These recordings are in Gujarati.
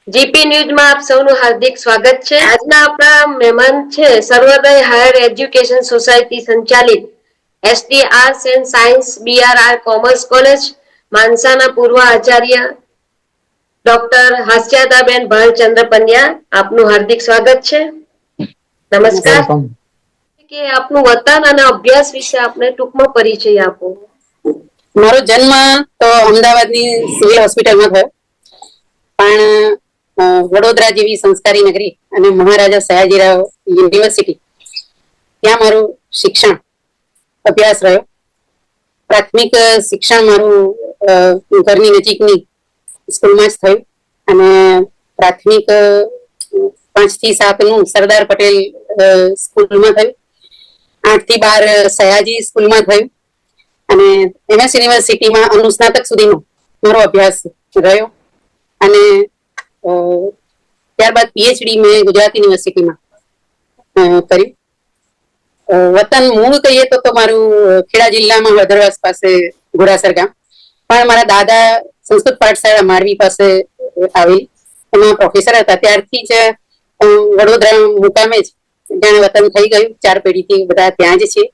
જીપી ન્યૂઝમાં આપ સૌનું હાર્દિક સ્વાગત છે। આજના આપણા મહેમાન છે સર્વોદય હાયર એજ્યુકેશન સોસાયટી સંચાલિત ST arts and science BRR commerce college માનસાના પૂર્વ આચાર્ય ડોક્ટર હાસ્યાદાબેન ભાલચંદ્ર પંડ્યા, આપનું હાર્દિક સ્વાગત છે। નમસ્કાર। કે આપનું વતન અને અભ્યાસ વિશે આપને ટૂંકમાં પરિચય આપો। મારો જન્મ તો અમદાવાદની સિવિલ હોસ્પિટલમાં થયો, પણ વડોદરા જેવી સંસ્કારી નગરી અને મહારાજા સયાજીરાવ યુનિવર્સિટી ત્યાં મારું શિક્ષણ અભ્યાસ રહ્યો। પ્રાથમિક શિક્ષણ મારું ઘરની નજીકની સ્કૂલમાં જ થયું અને પ્રાથમિક 5 થી 7 નું સરદાર પટેલ સ્કૂલમાં થયું, 8 થી 12 સયાજી સ્કૂલમાં થયું અને એમએસ યુનિવર્સિટીમાં અનુસ્નાતક સુધીનો મારો અભ્યાસ રહ્યો અને ત્યારબાદ પીએચડી મેં ગુજરાત યુનિવર્સિટીમાં કર્યું। વતન મૂળ કહીએ તો મારું ખેડા જિલ્લામાં વડોદરા પાસે ઘોડાસર ગામ, પણ મારા દાદા સંસ્કૃત પાઠશાળા માંડવી પાસે આવેલી, એમાં પ્રોફેસર હતા। ત્યારથી જ વડોદરા મુકામે જ જાણે વતન થઈ ગયું, 4 પેઢીથી બધા ત્યાં જ છે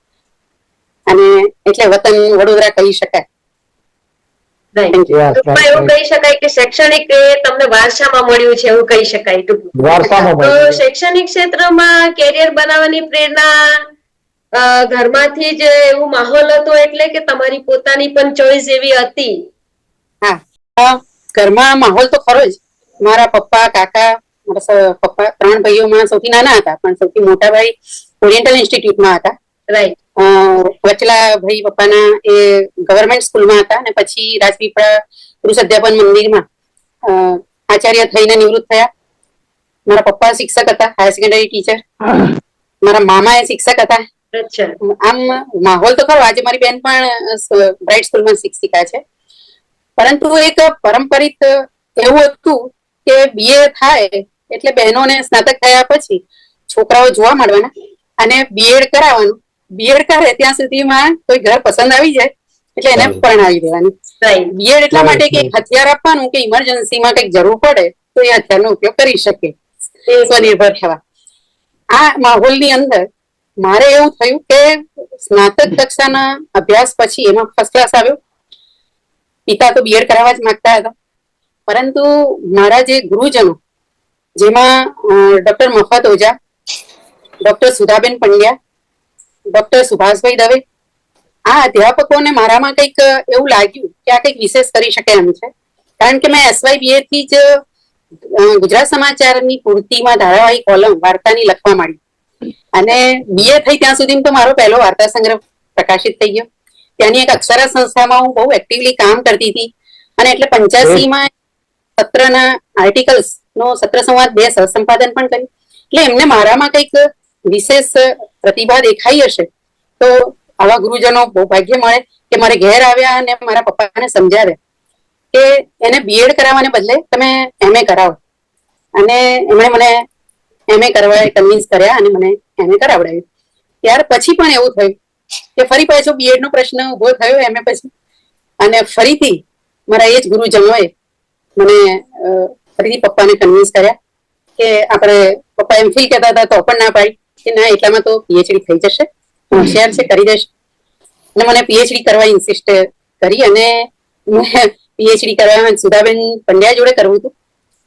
અને એટલે વતન વડોદરા કહી શકાય। એવું કહી શકાય કે શૈક્ષણિક તમને વારસામાં મળ્યું છે એવું કહી શકાય। તો શૈક્ષણિક ક્ષેત્રમાં કેરિયર બનાવવાની પ્રેરણા ઘરમાંથી જ એવું માહોલ હતો એટલે કે તમારી પોતાની પણ ચોઈસ એવી હતી? હા, ઘરમાં માહોલ તો ખરો જ। મારા પપ્પા, કાકા, મારા પપ્પા 3 ભાઈઓમાં સૌથી નાના હતા, પણ સૌથી મોટા ભાઈ ઓરિએન્ટલ ઇન્સ્ટિટ્યૂટમાં હતા। રાઈટ। વચલા ભાઈ પપ્પાના એ ગવર્મેન્ટ સ્કૂલમાં હતા અને પછી રાજપીપળા પુરુષ અધ્યાપન મંદિરમાં આચાર્ય થઈને નિવૃત્ત થયા। મારા પપ્પા શિક્ષક હતા, હાયર સેકન્ડરી ટીચર। મારા મામા એ શિક્ષક હતા। આમ માહોલ તો ખરો। આજે મારી બેન પણ બ્રાઇટ સ્કૂલમાં શિક્ષિકા છે, પરંતુ એક પરંપરિત એવું હતું કે બીએ થાય એટલે બહેનોને સ્નાતક થયા પછી છોકરાઓ જોવા મળવાના અને બીએડ કરાવવાનું। બીએડ કરે ત્યાં સુધીમાં કોઈ ઘર પસંદ આવી જાય એટલે એને પરણાવી દેવાની। બીએડ એટલા માટે કે હથિયાર આપવાનું કે ઇમરજન્સીમાં કંઈક જરૂર પડે તો એ હથિયારનો ઉપયોગ કરી શકે, સ્વનિર્ભર થવા। આ માહોલની અંદર મારે એવું થયું કે સ્નાતક કક્ષાના અભ્યાસ પછી એમાં ફર્સ્ટ ક્લાસ આવ્યો। પિતા તો બીએડ કરાવવા જ માંગતા હતા, પરંતુ મારા જે ગુરુજનો, જેમાં ડોક્ટર મફત ઓઝા, ડોક્ટર સુધાબેન પંડ્યા, ડોક્ટર સુભાષભાઈ દવે, આ અધ્યાપકોને મારામાં કંઈક એવું લાગ્યું કે આ કંઈક વિશેષ કરી શકે એમ છે। કારણ કે મેં એસવાય બીએ થી જ ગુજરાત સમાચારની પૂર્તિમાં ધારાવાહિક કોલમ વાર્તાની લખવા માંડી અને બીએ થઈ ત્યાં સુધી તો મારો પહેલો વાર્તા સંગ્રહ પ્રકાશિત થઈ ગયો। ત્યાંની એક અક્ષરા સંસ્થામાં હું બહુ એક્ટિવલી કામ કરતી હતી અને એટલે 85માં સત્રના આર્ટિકલ્સ નો સત્ર સંવાદ 2 સહસંપાદન પણ કર્યું। એટલે એમને મારામાં કંઈક વિશેષ પ્રતિભા દેખાઈ હશે તો આવા ગુરુજનો બહુ ભાગ્ય મળે કે મારે ઘેર આવ્યા અને મારા પપ્પાને સમજાવ્યા કે એને બીએડ કરાવવાને બદલે તમે એમએ કરાવો, અને એમણે મને એમએ કરવા કન્વિન્સ કર્યા અને મને એમએ કરાવડાવ્યું। ત્યાર પછી પણ એવું થયું કે ફરી પાછો બીએડ નો પ્રશ્ન ઉભો થયો એમએ પછી, અને ફરીથી મારા એ જ ગુરુજનોએ મને ફરીથી પપ્પાને કન્વિન્સ કર્યા કે આપણે, પપ્પા એમફિલ કહેતા હતા તો પણ ના પાડી કે ના એટલામાં તો પીએચડી થઈ જશે, હોશિયાર છે, કરી દેશે। અને મને પીએચડી કરવા ઇન્સિસ્ટ કરી અને પીએચડી કરવા સુધાબેન પંડ્યા જોડે કરવું હતું,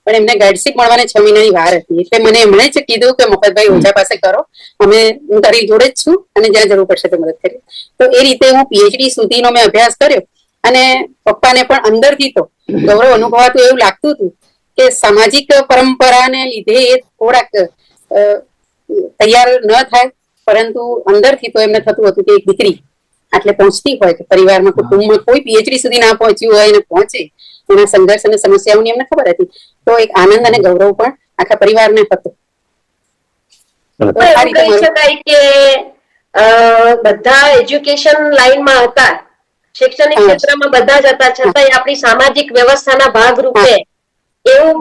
પણ એમને ગાઈડશીપ મળવાને 6 મહિનાની વાર હતી। એટલે મને એમણે જ કીધું કે મફતભાઈ ઓઝા પાસે કરો, હું તારી જોડે જ છું અને જ્યાં જરૂર પડશે તો મદદ કરીએ। તો એ રીતે હું પીએચડી સુધીનો મેં અભ્યાસ કર્યો અને પપ્પાને પણ અંદરથી તો ગૌરવ અનુભવાતું એવું લાગતું હતું કે સામાજિક પરંપરાને લીધે એ થોડાક તૈયાર ન થાય, પરંતુ અંદરથી તો એમને થતું હતું કે એક દીકરી આટલે પહોંચતી હોય કે પરિવારમાં, કુટુંબમાં કોઈ પીએચડી સુધી ના પહોંચ્યું હોય અને પહોંચે, એના સંઘર્ષ અને સમસ્યાઓની એમને ખબર હતી, તો એક આનંદ અને ગૌરવ પણ આખા પરિવારને હતો। કહી શકાય કે બધા એજ્યુકેશન લાઈનમાં હતા, શૈક્ષણિક ક્ષેત્રમાં બધા જ હતા, છતાંય આપણી સામાજિક વ્યવસ્થાના ભાગરૂપે એવું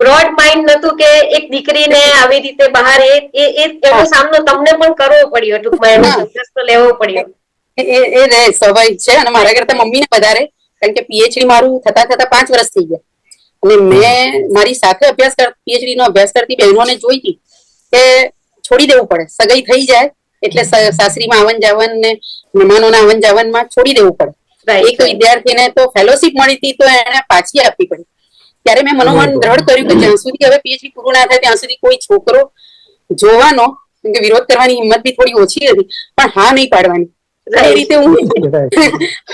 બ્રોડ માઇન્ડ નતું કે એક દીકરીને આવી રીતે બહાર એનો સામનો તમને પણ કરવો પડ્યો, ટૂંકમાં એનો સંઘર્ષ તો લેવો પડ્યો। એ સ્વાભાવિક છે અને મારા કરતા મમ્મીને વધારે, કારણ કે પીએચડી મારું થતા 5 વર્ષ થઈ ગયા અને મેં મારી સાથે પીએચડી નો અભ્યાસ કરતી બહેનોને જોઈ હતી કે છોડી દેવું પડે, સગાઈ થઈ જાય એટલે સાસરીમાં આવન જાવન ને મહેમાનોના આવન જાવનમાં છોડી દેવું પડે. એક વિદ્યાર્થીને તો ફેલોશિપ મળી હતી તો એને પાછી આપવી પડી. ત્યારે મેં મનોમન દ્રઢ કર્યું કે જ્યાં સુધી હવે પીએચડી પૂરું ના થાય ત્યાં સુધી કોઈ છોકરો જોવાનો કે વિરોધ કરવાની હિંમત બી થોડી ઓછી હતી, પણ હા નહીં પાડવાની. એ રીતે હું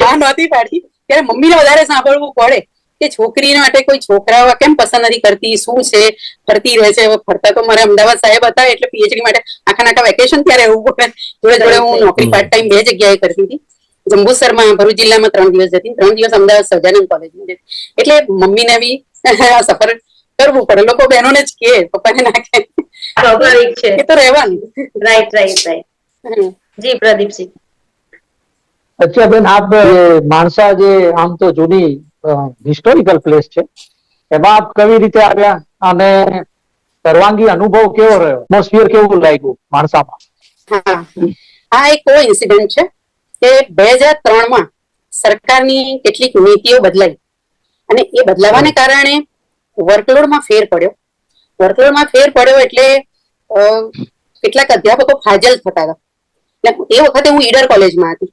હા નહોતી પાડી. ત્યારે મમ્મીને વધારે સાંભળવું પડે કે છોકરી માટે કોઈ છોકરાઓ કેમ પસંદ નથી કરતી, શું છે, ફરતી રહે છે. ફરતા તો મારા અમદાવાદ સાહેબ હતા એટલે પીએચડી માટે આખા વેકેશન ત્યારે રહેવું પડે. જોડે જોડે હું નોકરી પાર્ટ ટાઈમ 2 જગ્યાએ કરતી હતી. જંબુસરમાં ભરૂચ જિલ્લામાં 3 દિવસ જતી, 3 દિવસ અમદાવાદ સહજાનંદ કોલેજમાં જતી. એટલે મમ્મીને બી સફર કરવું પડે. લોકો બહેનોને જ કે પપ્પાને ના કે, સ્વાભાવિક છે, એ તો રહેવાનું. Right right right. જી પ્રદીપસિંહ. અચ્છા બેન, આપ માણસા જે આમ તો જૂની હિસ્ટોરિકલ પ્લેસ છે, એમાં આપ કેવી રીતે આવ્યા અને સર્વાંગી અનુભવ કેવો રહ્યો, એટમોસ્ફિયર કેવું લાગ્યું માણસામાં? આ એક એવો ઇન્સિડન્ટ છે કે 2003માં સરકારની કેટલીક નીતિઓ બદલાઈ અને એ બદલાવાને કારણે વર્કલોડમાં ફેર પડ્યો. વર્કલોડમાં ફેર પડ્યો એટલે કેટલાક અધ્યાપકો ફાજલ થતા હતા. એ વખતે હું ઈડર કોલેજમાં હતી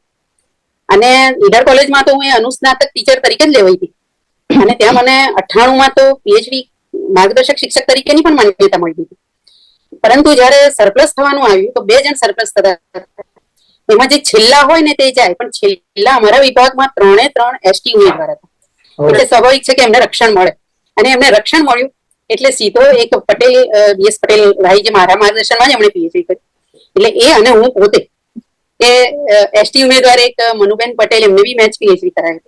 અને ઈડર કોલેજમાં તો હું અનુસ્નાતક ટીચર તરીકે જ લેવાઈ હતી અને ત્યાં મને 98માં તો પીએચડી માર્ગદર્શક શિક્ષક તરીકેની પણ માન્યતા મળી હતી. પરંતુ જયારે સરપ્લસ થવાનું આવ્યું તો 2 જણ સરપ્લસ થતા. એમાં જે છેલ્લા હોય ને તે જાય, પણ છેલ્લા અમારા વિભાગમાં 3 એસટી ઉમેદવાર હતા. એટલે સ્વાભાવિક છે કે એમને રક્ષણ મળે અને એમને રક્ષણ મળ્યું એટલે સીધો એક પટેલ બીએસ પટેલ ભાઈ જે મારા માર્ગદર્શનમાં જ એમણે પીએચડી કરી. એટલે એ અને હું પોતે કે એસટી ઉમેદવાર એક મનુબેન પટેલ એમને બી મેચ પીએચડી કરાવી,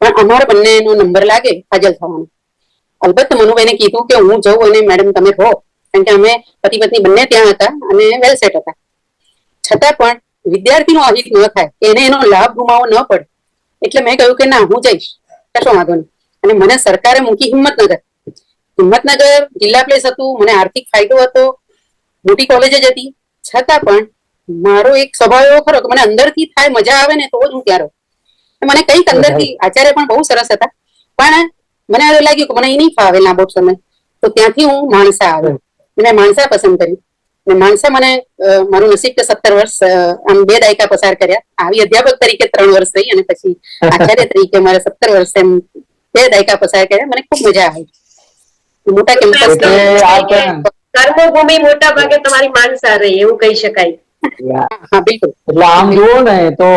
પણ અમારા બંનેનો નંબર લાગે ફાજલ થવાનો. અલબત્ત મનુબેને કીધું કે હું જઉં અને મેડમ તમે રહો, કારણ કે અમે પતિ પત્ની બંને ત્યાં હતા અને વેલ સેટ હતા. છતાં પણ વિદ્યાર્થીનો અહિત ન થાય, એને એનો લાભ ગુમાવવો ન પડે, એટલે મેં કહ્યું કે ના, હું જઈશ, કશો વાંધો નહીં. અને મને સરકારે મૂકી હિંમતનગર. હિંમતનગર જિલ્લા પ્લેસ હતું, મને આર્થિક ફાયદો હતો, મોટી કોલેજ જ હતી. છતાં પણ મારો એક સ્વભાવ એવો ખરો કે મને અંદરથી થાય મજા આવે ને તો જ હું ત્યાં રહું. મને કંઈક અંદરથી, આચાર્ય પણ બહુ સરસ હતા, પણ મને એવું લાગ્યું કે મને એ નહીં ફાવે લાંબો સમય. તો ત્યાંથી હું માણસા આવ્યો, મેં માણસા પસંદ કરી. માણસા મને મારું નસીબ કે 17 વર્ષ આમ 2 દાયકા પસાર કર્યા. આવી અધ્યાપક તરીકે 3 વર્ષ રહી અને પછી આચાર્ય તરીકે મારે 17 વર્ષ એમ 2 દાયકા પસાર કર્યા. મને ખૂબ મજા આવી. મોટા કેમ્પસ કર્મભૂમિ મોટા ભાગે તમારી માણસા રહી એવું કહી શકાય. હા બિલકુલ. એટલે આમ જુઓ ને તો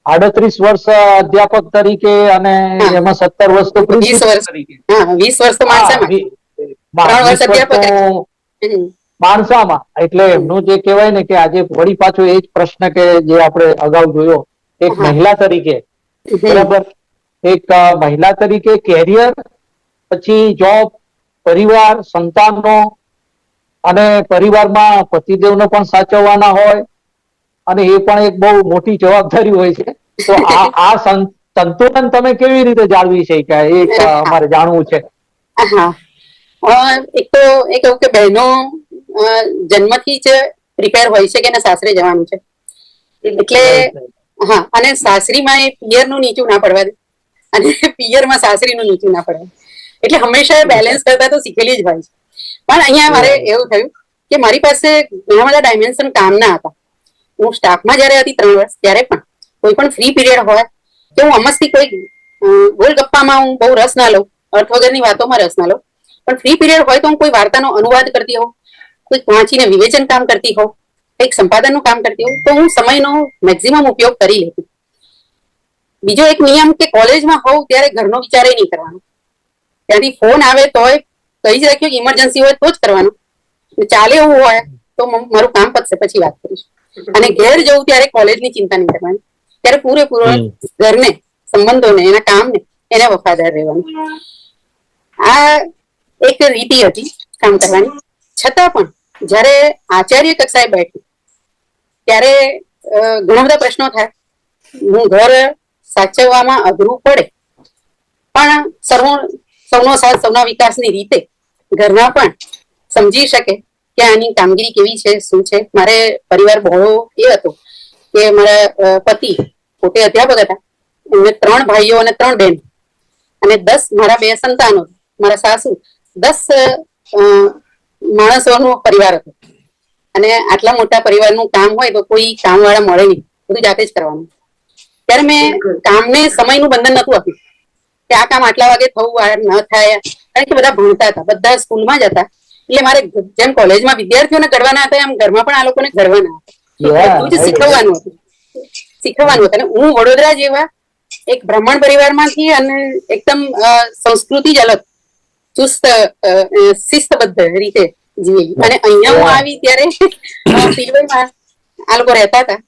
38 વર્ષ અધ્યાપક તરીકે અને એમાં 17 વર્ષ તો 20 વર્ષ તરીકે. હા, 20 વર્ષ તો માણસામાં, 3 વર્ષ અધ્યાપક માણસામાં. એટલે એમનું જે કહેવાય ને કે આજે વળી પાછો એ જ પ્રશ્ન કે જે આપણે અગાઉ જોયો, એક મહિલા તરીકે, બરાબર, એક મહિલા તરીકે કેરિયર, પછી જોબ, પરિવાર, સંતાનો અને પરિવારમાં પતિદેવને પણ સાચવવાના હોય અને એ પણ એક બહુ મોટી જવાબદારી હોય છે. તો આ સંતુલન તમે કેવી રીતે જાળવી શક્યા, એ અમારે જાણવું છે. એક તો એ કહું કે બહેનો જન્મથી જ પ્રિપેર હોય છે કે સાસરે જવાનું છે, એટલે હા. અને સાસરીમાં એ પિયરનું નીચું ના પડવા દે અને પિયરમાં સાસરીનું નીચું ના પડવા, એટલે હંમેશા બેલેન્સ કરતા તો શીખેલી જ હોય છે. પણ અહીંયા મારે એવું થયું કે મારી પાસે ઘણા બધા ડાયમેન્શન કામના હતા. હું સ્ટાફમાં જયારે હતી 3 વર્ષ, ત્યારે પણ કોઈ પણ ફ્રી પીરિયડ હોય કે હું અમસ્તી કોઈ ગોલગપ્પામાં હું બહુ રસ ના લઉં, અર્થ વગરની વાતોમાં રસ ના લઉં, પણ ફ્રી પીરિયડ હોય તો હું કોઈ વાર્તાનો અનુવાદ કરતી હોઉં, કોઈ વાંચીને વિવેચન કામ કરતી હોઉં, કંઈક સંપાદનનું કામ કરતી હોઉં, તો હું સમયનો મેક્સિમમ ઉપયોગ કરી લેતી. બીજો એક નિયમ કે કોલેજમાં હોઉં ત્યારે ઘરનો વિચાર નહીં કરવાનો. ત્યાંથી ફોન આવે તોય કહી જ રાખ્યો કે ઇમરજન્સી હોય તો જ કરવાનું, ચાલે એવું હોય તો મારું કામ પતશે પછી વાત કરીશ. અને ઘેર જવું ત્યારે કોલેજની ચિંતા નહીં કરવાની, ત્યારે પૂરેપૂરો ઘરને, સંબંધોને, એના કામને, એને વફાદાર રહેવાનું. આ એક રીતિ હતી કામ કરવાની. છતાં પણ જયારે આચાર્ય કક્ષાએ બેઠી ત્યારે ઘણા બધા પ્રશ્નો થાય. હું ઘર સાચવવામાં અઘરું પડે, પણ સૌનો સાથ સૌના વિકાસની રીતે ઘરના પણ સમજી શકે કે આની કામગીરી કેવી છે, શું છે. મારે પરિવાર બહોળો એ હતો કે મારા પતિ પોતે અધ્યાપક હતા, એમને 3 ભાઈઓ અને 3 બહેન અને 10 મારા 2 સંતાનો. મારા સાસુ 10 માણસોનો પરિવાર હતો અને આટલા મોટા પરિવારનું કામ હોય તો કોઈ કામવાળા મળે નહીં, બધું જાતે જ કરવાનું. ત્યારે મેં કામને સમયનું બંધન નતું આપ્યું કે આ કામ આટલા વાગે થવું આ ન થાય, કારણ કે બધા ભણતા હતા, બધા સ્કૂલમાં જ હતા. એટલે મારે જેમ કોલેજમાં વિદ્યાર્થીઓને ઘડવાના હતા એમ ઘરમાં પણ આ લોકોને ઘડવાના હતા. બધું જ શીખવવાનું હતું. અને હું વડોદરા જેવા એક બ્રાહ્મણ પરિવારમાંથી અને એકદમ સંસ્કૃતિ જ અલગ, ચુસ્ત શિસ્તબદ્ધ રીતે જીવેલી. અને અહીંયા હું આવી ત્યારે પીલવાઈમાં આ લોકો રહેતા હતા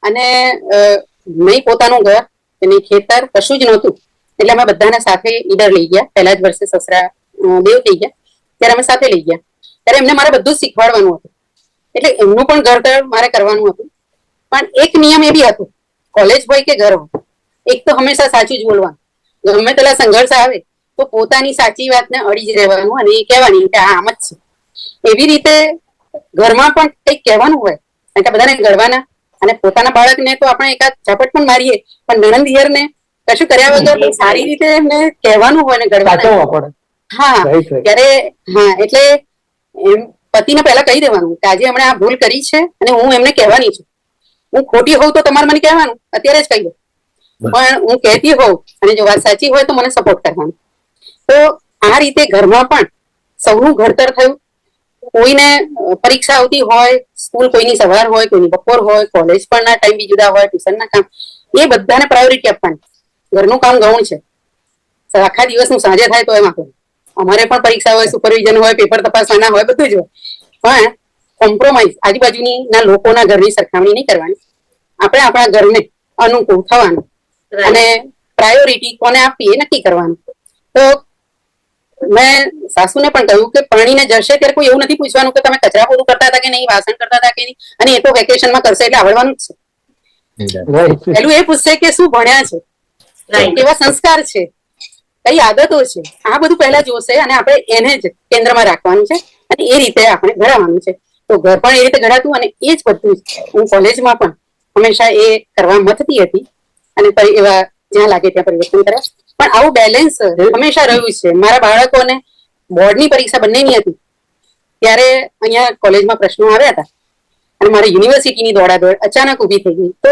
અને નહીં પોતાનું ઘર નહીં ખેતર, કશું જ નહોતું. એટલે અમે બધાને સાથે ઈડર લઈ ગયા. પહેલા જ વર્ષે સસરા દેવ થઈ ગયા ત્યારે અમે સાથે લઈ ગયા. ત્યારે એમને મારે બધું જ શીખવાડવાનું હતું. એટલે એમનું પણ ઘર મારે કરવાનું હતું. પણ એક નિયમ એ બી હતો, કોલેજ હોય કે ઘર હોય, એક તો હંમેશા સાચું જ બોલવાનું. ગમે તેટલા સંઘર્ષ આવે તો પોતાની સાચી વાતને અડી જ રહેવાનું અને એ કહેવાની કે આ આમ જ છે. એવી રીતે ઘરમાં પણ કંઈક કહેવાનું હોય, કારણ કે બધાને ઘડવાના. અને પોતાના બાળકને તો આપણે એકાદ ઝાપટ પણ મારીએ, પણ નણંદ દિયરને કશું કર્યા વગર સારી રીતે એમને કહેવાનું હોય ને ઘડવાનું. હા, ત્યારે હા, એટલે એમ પતિને પહેલા કહી દેવાનું કે આજે હમણાં આ ભૂલ કરી છે અને હું એમને કહેવાની છું. હું ખોટી હોઉં તો તમારે મને કહેવાનું, અત્યારે જ કહી દો. પણ હું કહેતી હોઉં અને જો વાત સાચી હોય તો મને સપોર્ટ કરવાનો. તો આ રીતે ઘરમાં પણ સૌનું ઘડતર થયું. કોઈને પરીક્ષા આવતી હોય, સ્કૂલ કોઈની સવાર હોય, કોઈની બપોર હોય, કોલેજ પણ ના ટાઈમ બી જુદા હોય, ટ્યુશનના કામ, એ બધાને પ્રાયોરિટી આપવાની. ઘરનું કામ ગૌણ છે, આખા દિવસનું સાંજે થાય તો એમ આપે. અમારે પણ પરીક્ષા હોય, સુપરવિઝન હોય, પેપર તપાસવાના હોય, બધું જ હોય. પણ કોમ્પ્રોમાઇઝ આજુબાજુની ના લોકોના ઘરની સરખામણી નહીં કરવાની. આપણે આપણા ઘરને અનુકૂળ થવાનું અને પ્રાયોરિટી કોને આપવી એ નક્કી કરવાનું. તો મેં સાસુને પણ કહ્યું કે પરણીને જશે ત્યારે કોઈ એવું નથી પૂછવાનું કે તમે કચરા પોતું કરતા હતા કે નહીં, વાસણ કરતા હતા કે નહીં, અને એ તો વેકેશનમાં કરશે એટલે આવડવાનું જ છે. પેલું એ પૂછશે કે શું ભણ્યા છે, કેવા સંસ્કાર છે, કઈ આદતો છે, આ બધું પહેલા જોશે અને આપણે એને જ કેન્દ્રમાં રાખવાનું છે અને એ રીતે આપણે ઘડાવવાનું છે. તો ઘર પણ એ રીતે ઘડાતું અને એ જ બધું હું કોલેજમાં પણ હંમેશા એ કરવા મથતી હતી અને એવા જ્યાં લાગે ત્યાં પરિવર્તન કર્યા. પણ આવું બેલેન્સ હંમેશા રહ્યું છે. મારા બાળકોને બોર્ડની પરીક્ષા બંનેની હતી ત્યારે અહીંયા કોલેજમાં પ્રશ્નો આવ્યા હતા અને મારે યુનિવર્સિટીની દોડાદોડ અચાનક ઊભી થઈ ગઈ. તો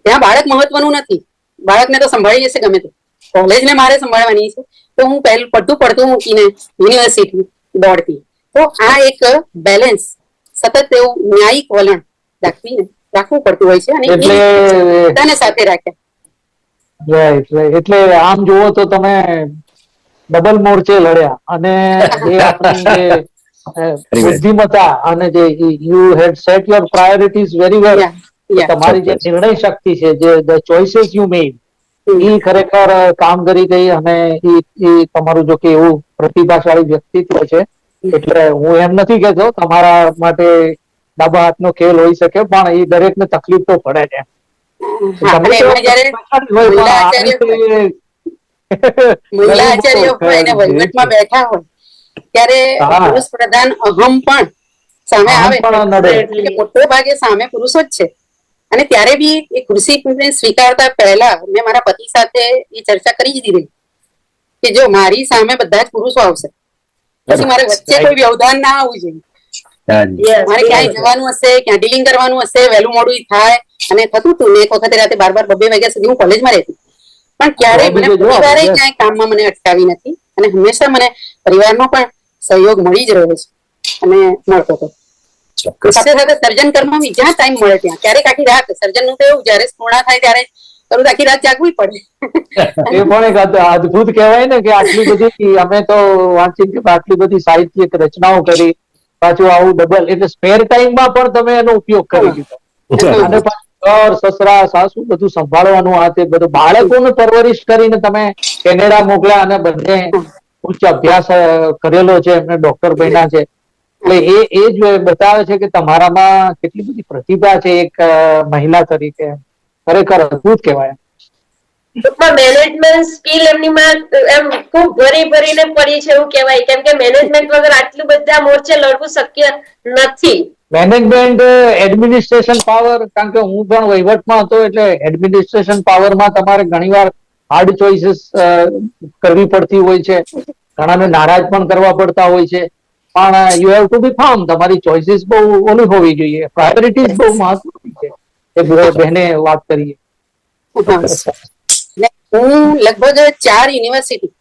ત્યાં બાળક મહત્વનું નથી, બાળકને તો સંભાળી જશે ગમે તે, કોલેજને મારે સંભાળવાની છે. તો હું પહેલું પડતું મૂકીને યુનિવર્સિટી દોડતી. તો આ એક બેલેન્સ, સતત એવું ન્યાયિક વલણ રાખવું પડતું હોય છે અને બધાને સાથે રાખ્યા. એટલે આમ જુઓ તો તમે ડબલ મોરચે લડ્યા અને જે આપણી બુદ્ધિમત્તા અને જે you had set your priorities very well. તમારી જે નિર્ણય શક્તિ છે, જે ધ ચોઇસીસ યુ મેડ, એ ખરેખર કામ કરી ગઈ અને એ તમારું જો કે એવું પ્રતિભાશાળી વ્યક્તિત્વ છે. એટલે હું એમ નથી કહેતો તમારા માટે ડાબા હાથનો ખેલ હોઈ શકે, પણ એ દરેકને તકલીફ તો પડે છે. મહિલા આચાર્ય હોય અને વહીવટમાં બેઠા હોય ત્યારે પુરુષ પ્રધાન અહમ પણ સામે આવે. મોટે ભાગે સામે પુરુષો જ છે. અને ત્યારે બી એ ખુરશી સ્વીકારતા પહેલા મેં મારા પતિ સાથે એ ચર્ચા કરી જ દીધી કે જો મારી સામે બધા જ પુરુષો આવશે, પછી મારે વચ્ચે કોઈ વ્યવધાન ના આવવું જોઈએ. મારે ક્યાંય જવાનું હશે, ક્યાં ડીલિંગ કરવાનું હશે, વહેલું મોડું થાય. અને થતું હતું ને એક વખતે રાતે 12 વાગ્યા સુધી હું કોલેજમાં રહેતી, પણ ક્યારેય મને પરિવારે ક્યાંય કામમાં મને અટકાવી નથી અને હંમેશા મને પરિવારનો પણ સહયોગ મળી જ રહ્યો છે અને મળતો હતો. સાથે સાથે સર્જન કર્મમાં જ્યાં ટાઈમ મળે ત્યાં, ક્યારેક આખી રાત, સર્જન નું તો એવું જયારે પૂર્ણ થાય ત્યારે કરું આખી રાત જાગવી પડે. એ પણ એક અદભુત કહેવાય ને કે આટલી બધી અમે તો વાંચી કે આટલી બધી સાહિત્યિક રચનાઓ કરી, પાછું આવું ડબલ, એટલે સ્પેર ટાઈમમાં પણ તમે એનો ઉપયોગ કરી દીધો. અને ઘર, સસરા, સાસુ બધું સંભાળવાનું, આ તે બધું બાળકોને પરવરિશ કરીને તમે કેનેડા મોકલ્યા અને બંને ઉચ્ચ અભ્યાસ કરેલો છે, એમને ડોક્ટર બન્યા છે. એટલે એ જ બતાવે છે કે તમારામાં કેટલી બધી પ્રતિભા છે એક મહિલા તરીકે. ખરેખર અદભુત કહેવાય. મેનેજમેન્ટ સ્કિલ એમનીમાં એમ ખૂબ ભરીને પડી છે એવું કહેવાય, કેમ કે મેનેજમેન્ટ વગર આટલું બધા મોરચે લડવું શક્ય નથી. મેનેજમેન્ટ, એડમિનિસ્ટ્રેશન પાવર, કારણ કે હું પણ વહીવટમાં હતો એટલે એડમિનિસ્ટ્રેશન પાવરમાં તમારે ઘણીવાર હાર્ડ ચોઇસીસ કરવી પડતી હોય છે, ઘણાને નારાજ પણ કરવા પડતા હોય છે, પણ you have to be firm. તમારી ચોઇસીસ બહુ ઓલી હોવી જોઈએ, પ્રાયોરિટીઝ બહુ મહત્વની છે. એ બહેને વાત કરીએ. હું લગભગ 4 યુનિવર્સિટી,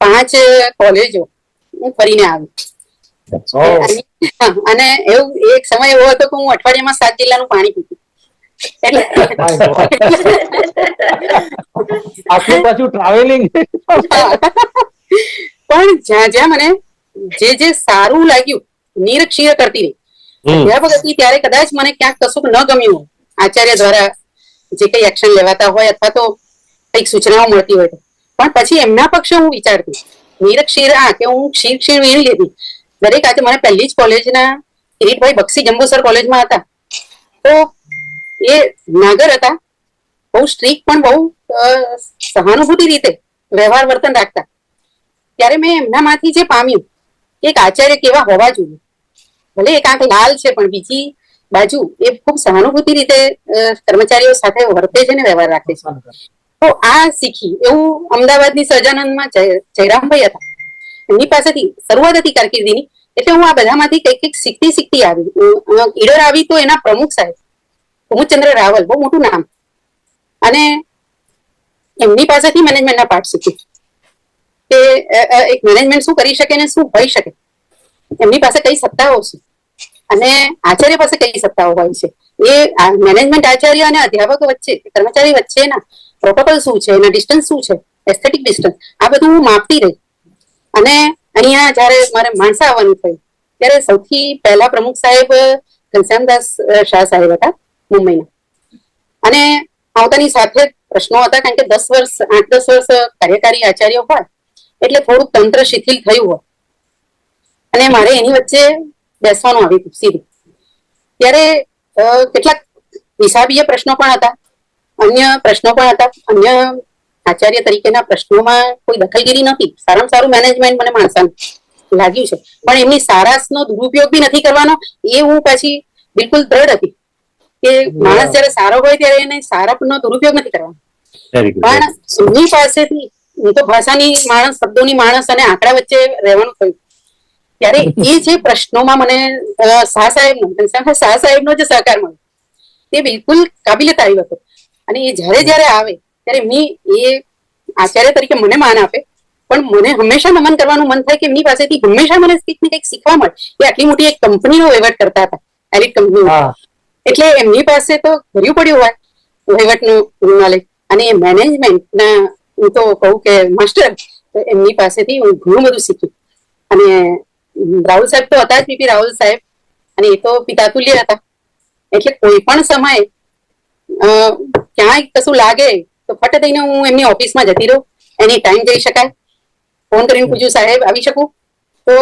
5 કોલેજો હું ફરીને આવી. અને એવું એક સમય એવો હતો કે હું અઠવાડિયામાં 7 જિલ્લાનું પાણી પીતી. એટલે આટલું પાછું ટ્રાવેલિંગ. પણ જ્યાં જ્યાં મને જે સારું લાગ્યું, નિરીક્ષીય કરતી રહી. અધ્યાપક હતી ત્યારે કદાચ મને ક્યાંક કશું ન ગમ્યું હોય, આચાર્ય દ્વારા જે કઈ એક્શન લેવાતા હોય અથવા તો કઈક સૂચનાઓ મળતી હોય, પણ પછી એમના પક્ષે હું વિચારતી, નિરીક્ષીય કે હું ક્ષીર વીણી લીધી. દરેક આજે મને પહેલી જ કોલેજના કિરીટભાઈ બક્ષી જંબુસર કોલેજમાં હતા, તો એ નાગર હતા, બહુ સ્ટ્રીક પણ બહુ સહાનુભૂતિ રીતે વ્યવહાર વર્તન રાખતા. ત્યારે મેં એમનામાંથી જે પામ્યું એક આચાર્ય કેવા હોવા જોઈએ. ભલે એક આંખ લાલ છે પણ બીજી બાજુ એ ખૂબ સહાનુભૂતિ રીતે કર્મચારીઓ સાથે વર્તે છે ને વ્યવહાર રાખે છે. તો આ શીખી. એવું અમદાવાદની સહજાનંદમાં જયરામભાઈ હતા, એમની પાસેથી શરૂઆત હતી કારકિર્દીની. એટલે હું આ બધામાંથી કંઈક શીખતી આવી. ઈડર આવી તો એના પ્રમુખ સાહેબ કુમુદચંદ્ર રાવલ, બહુ મોટું નામ, અને એમની પાસેથી મેનેજમેન્ટના પાઠ શીખી કે એક મેનેજમેન્ટ શું કરી શકે ને શું હોઈ શકે, એમની પાસે કઈ સત્તાઓ છે અને આચાર્ય પાસે કઈ સત્તાઓ હોય છે. એ મેનેજમેન્ટ આચાર્ય અને અધ્યાપકો વચ્ચે, કર્મચારી વચ્ચેના પ્રોટોકોલ શું છે, એના ડિસ્ટન્સ શું છે, એસ્થેટિક ડિસ્ટન્સ, આ બધું હું માપતી રહી. અને અહીંયા જયારે મારે માણસા આવવાનું થયું ત્યારે સૌથી પહેલા પ્રમુખ સાહેબ ઘનશ્યામદાસ શાહ સાહેબ હતા મુંબઈના. અને આવતાની સાથે પ્રશ્નો હતા, કારણ કે 8-10 વર્ષ કાર્યકારી આચાર્ય હોય એટલે થોડુંક તંત્ર શિથિલ થયું હોય, અને મારે એની વચ્ચે બેસવાનું આવ્યું સીધું. ત્યારે કેટલાક હિસાબીય પ્રશ્નો પણ હતા, અન્ય પ્રશ્નો પણ હતા. અન્ય આચાર્ય તરીકેના પ્રશ્નોમાં કોઈ દખલગીરી નથી. સારામાં સારું મેનેજમેન્ટ મને માણસાનું લાગ્યું છે, પણ એમની સારાસનો દુરુપયોગ બી નથી કરવાનો, એ હું પાછી બિલકુલ દ્રઢ હતી કે માણસ જયારે સારો હોય ત્યારે એને સારાનો દુરુપયોગ નથી કરવાનો. પણ એમની પાસેથી હું તો ભાષાની માણસ, શબ્દોની માણસ અને આંકડા વચ્ચે રહેવાનું થયું. ત્યારે એ જે પ્રશ્નોમાં મને શાહ સાહેબનો જે સહકાર મળ્યો તે બિલકુલ કાબિલે તારીફ હતો. અને એ જયારે આવે ત્યારે એમની એ આચાર્ય તરીકે મને માન આપે, પણ મને હંમેશા નમન કરવાનું મન થાય કે એમની પાસેથી હંમેશા મને કંઈક ને કંઈક શીખવા મળે. એ આટલી મોટી એક કંપનીનો વહીવટ કરતા હતા, એલિટ કંપની, એટલે એમની પાસે તો ભર્યું પડ્યું હોય વહીવટનું નોલેજ. અને એ મેનેજમેન્ટના હું તો કહું કે માસ્ટર, એમની પાસેથી હું ઘણું બધું શીખ્યું. અને રાહુલ સાહેબ તો હતા જ, પીપી રાહુલ સાહેબ, અને એ તો પિતાતુલ્ય હતા. એટલે કોઈ પણ સમયે ક્યાંય કશું લાગે તો ફટ દઈને હું એમની ઓફિસમાં જતી રહું, એની ટાઈમ જઈ શકાય, ફોન કરીને પૂછ્યું સાહેબ આવી શકું, તો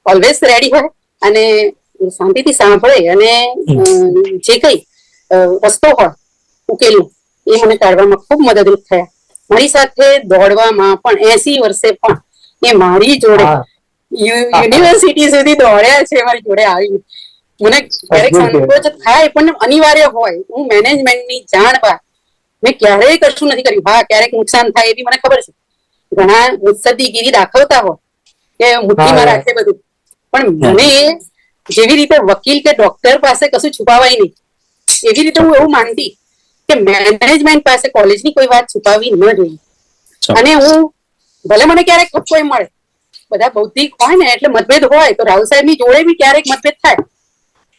ઓલવેઝ રેડી હોય અને શાંતિથી સાંભળે અને જે કઈ રસ્તો હોય ઉકેલું એ મને કાઢવામાં ખૂબ મદદરૂપ થયા. મારી સાથે દોડવામાં પણ 80 વર્ષે પણ એ મારી જોડે યુનિવર્સિટી સુધી દોડ્યા છે, મારી જોડે આવી. મને ક્યારેક સંકોચ થાય પણ અનિવાર્ય હોય. હું મેનેજમેન્ટની જાણ બહાર મેં ક્યારેય કશું નથી કર્યું. હા, ક્યારેક નુકસાન થાય એવી મને ખબર છે. ઘણા મુત્સદ્દીગીરી દાખવતા હોય કે મુઠ્ઠીમાં રાખે બધું, પણ મને જેવી રીતે વકીલ કે ડોક્ટર પાસે કશું છુપાવાય નહીં, એવી રીતે હું એવું માનતી કે મેનેજમેન્ટ પાસે કોલેજની કોઈ વાત છુપાવવી ન જોઈએ. અને હું ભલે મને ક્યારેક કોઈ મળે, બધા બૌદ્ધિક હોય ને એટલે મતભેદ હોય, તો રાહુલ સાહેબની જોડે બી ક્યારેક મતભેદ થાય,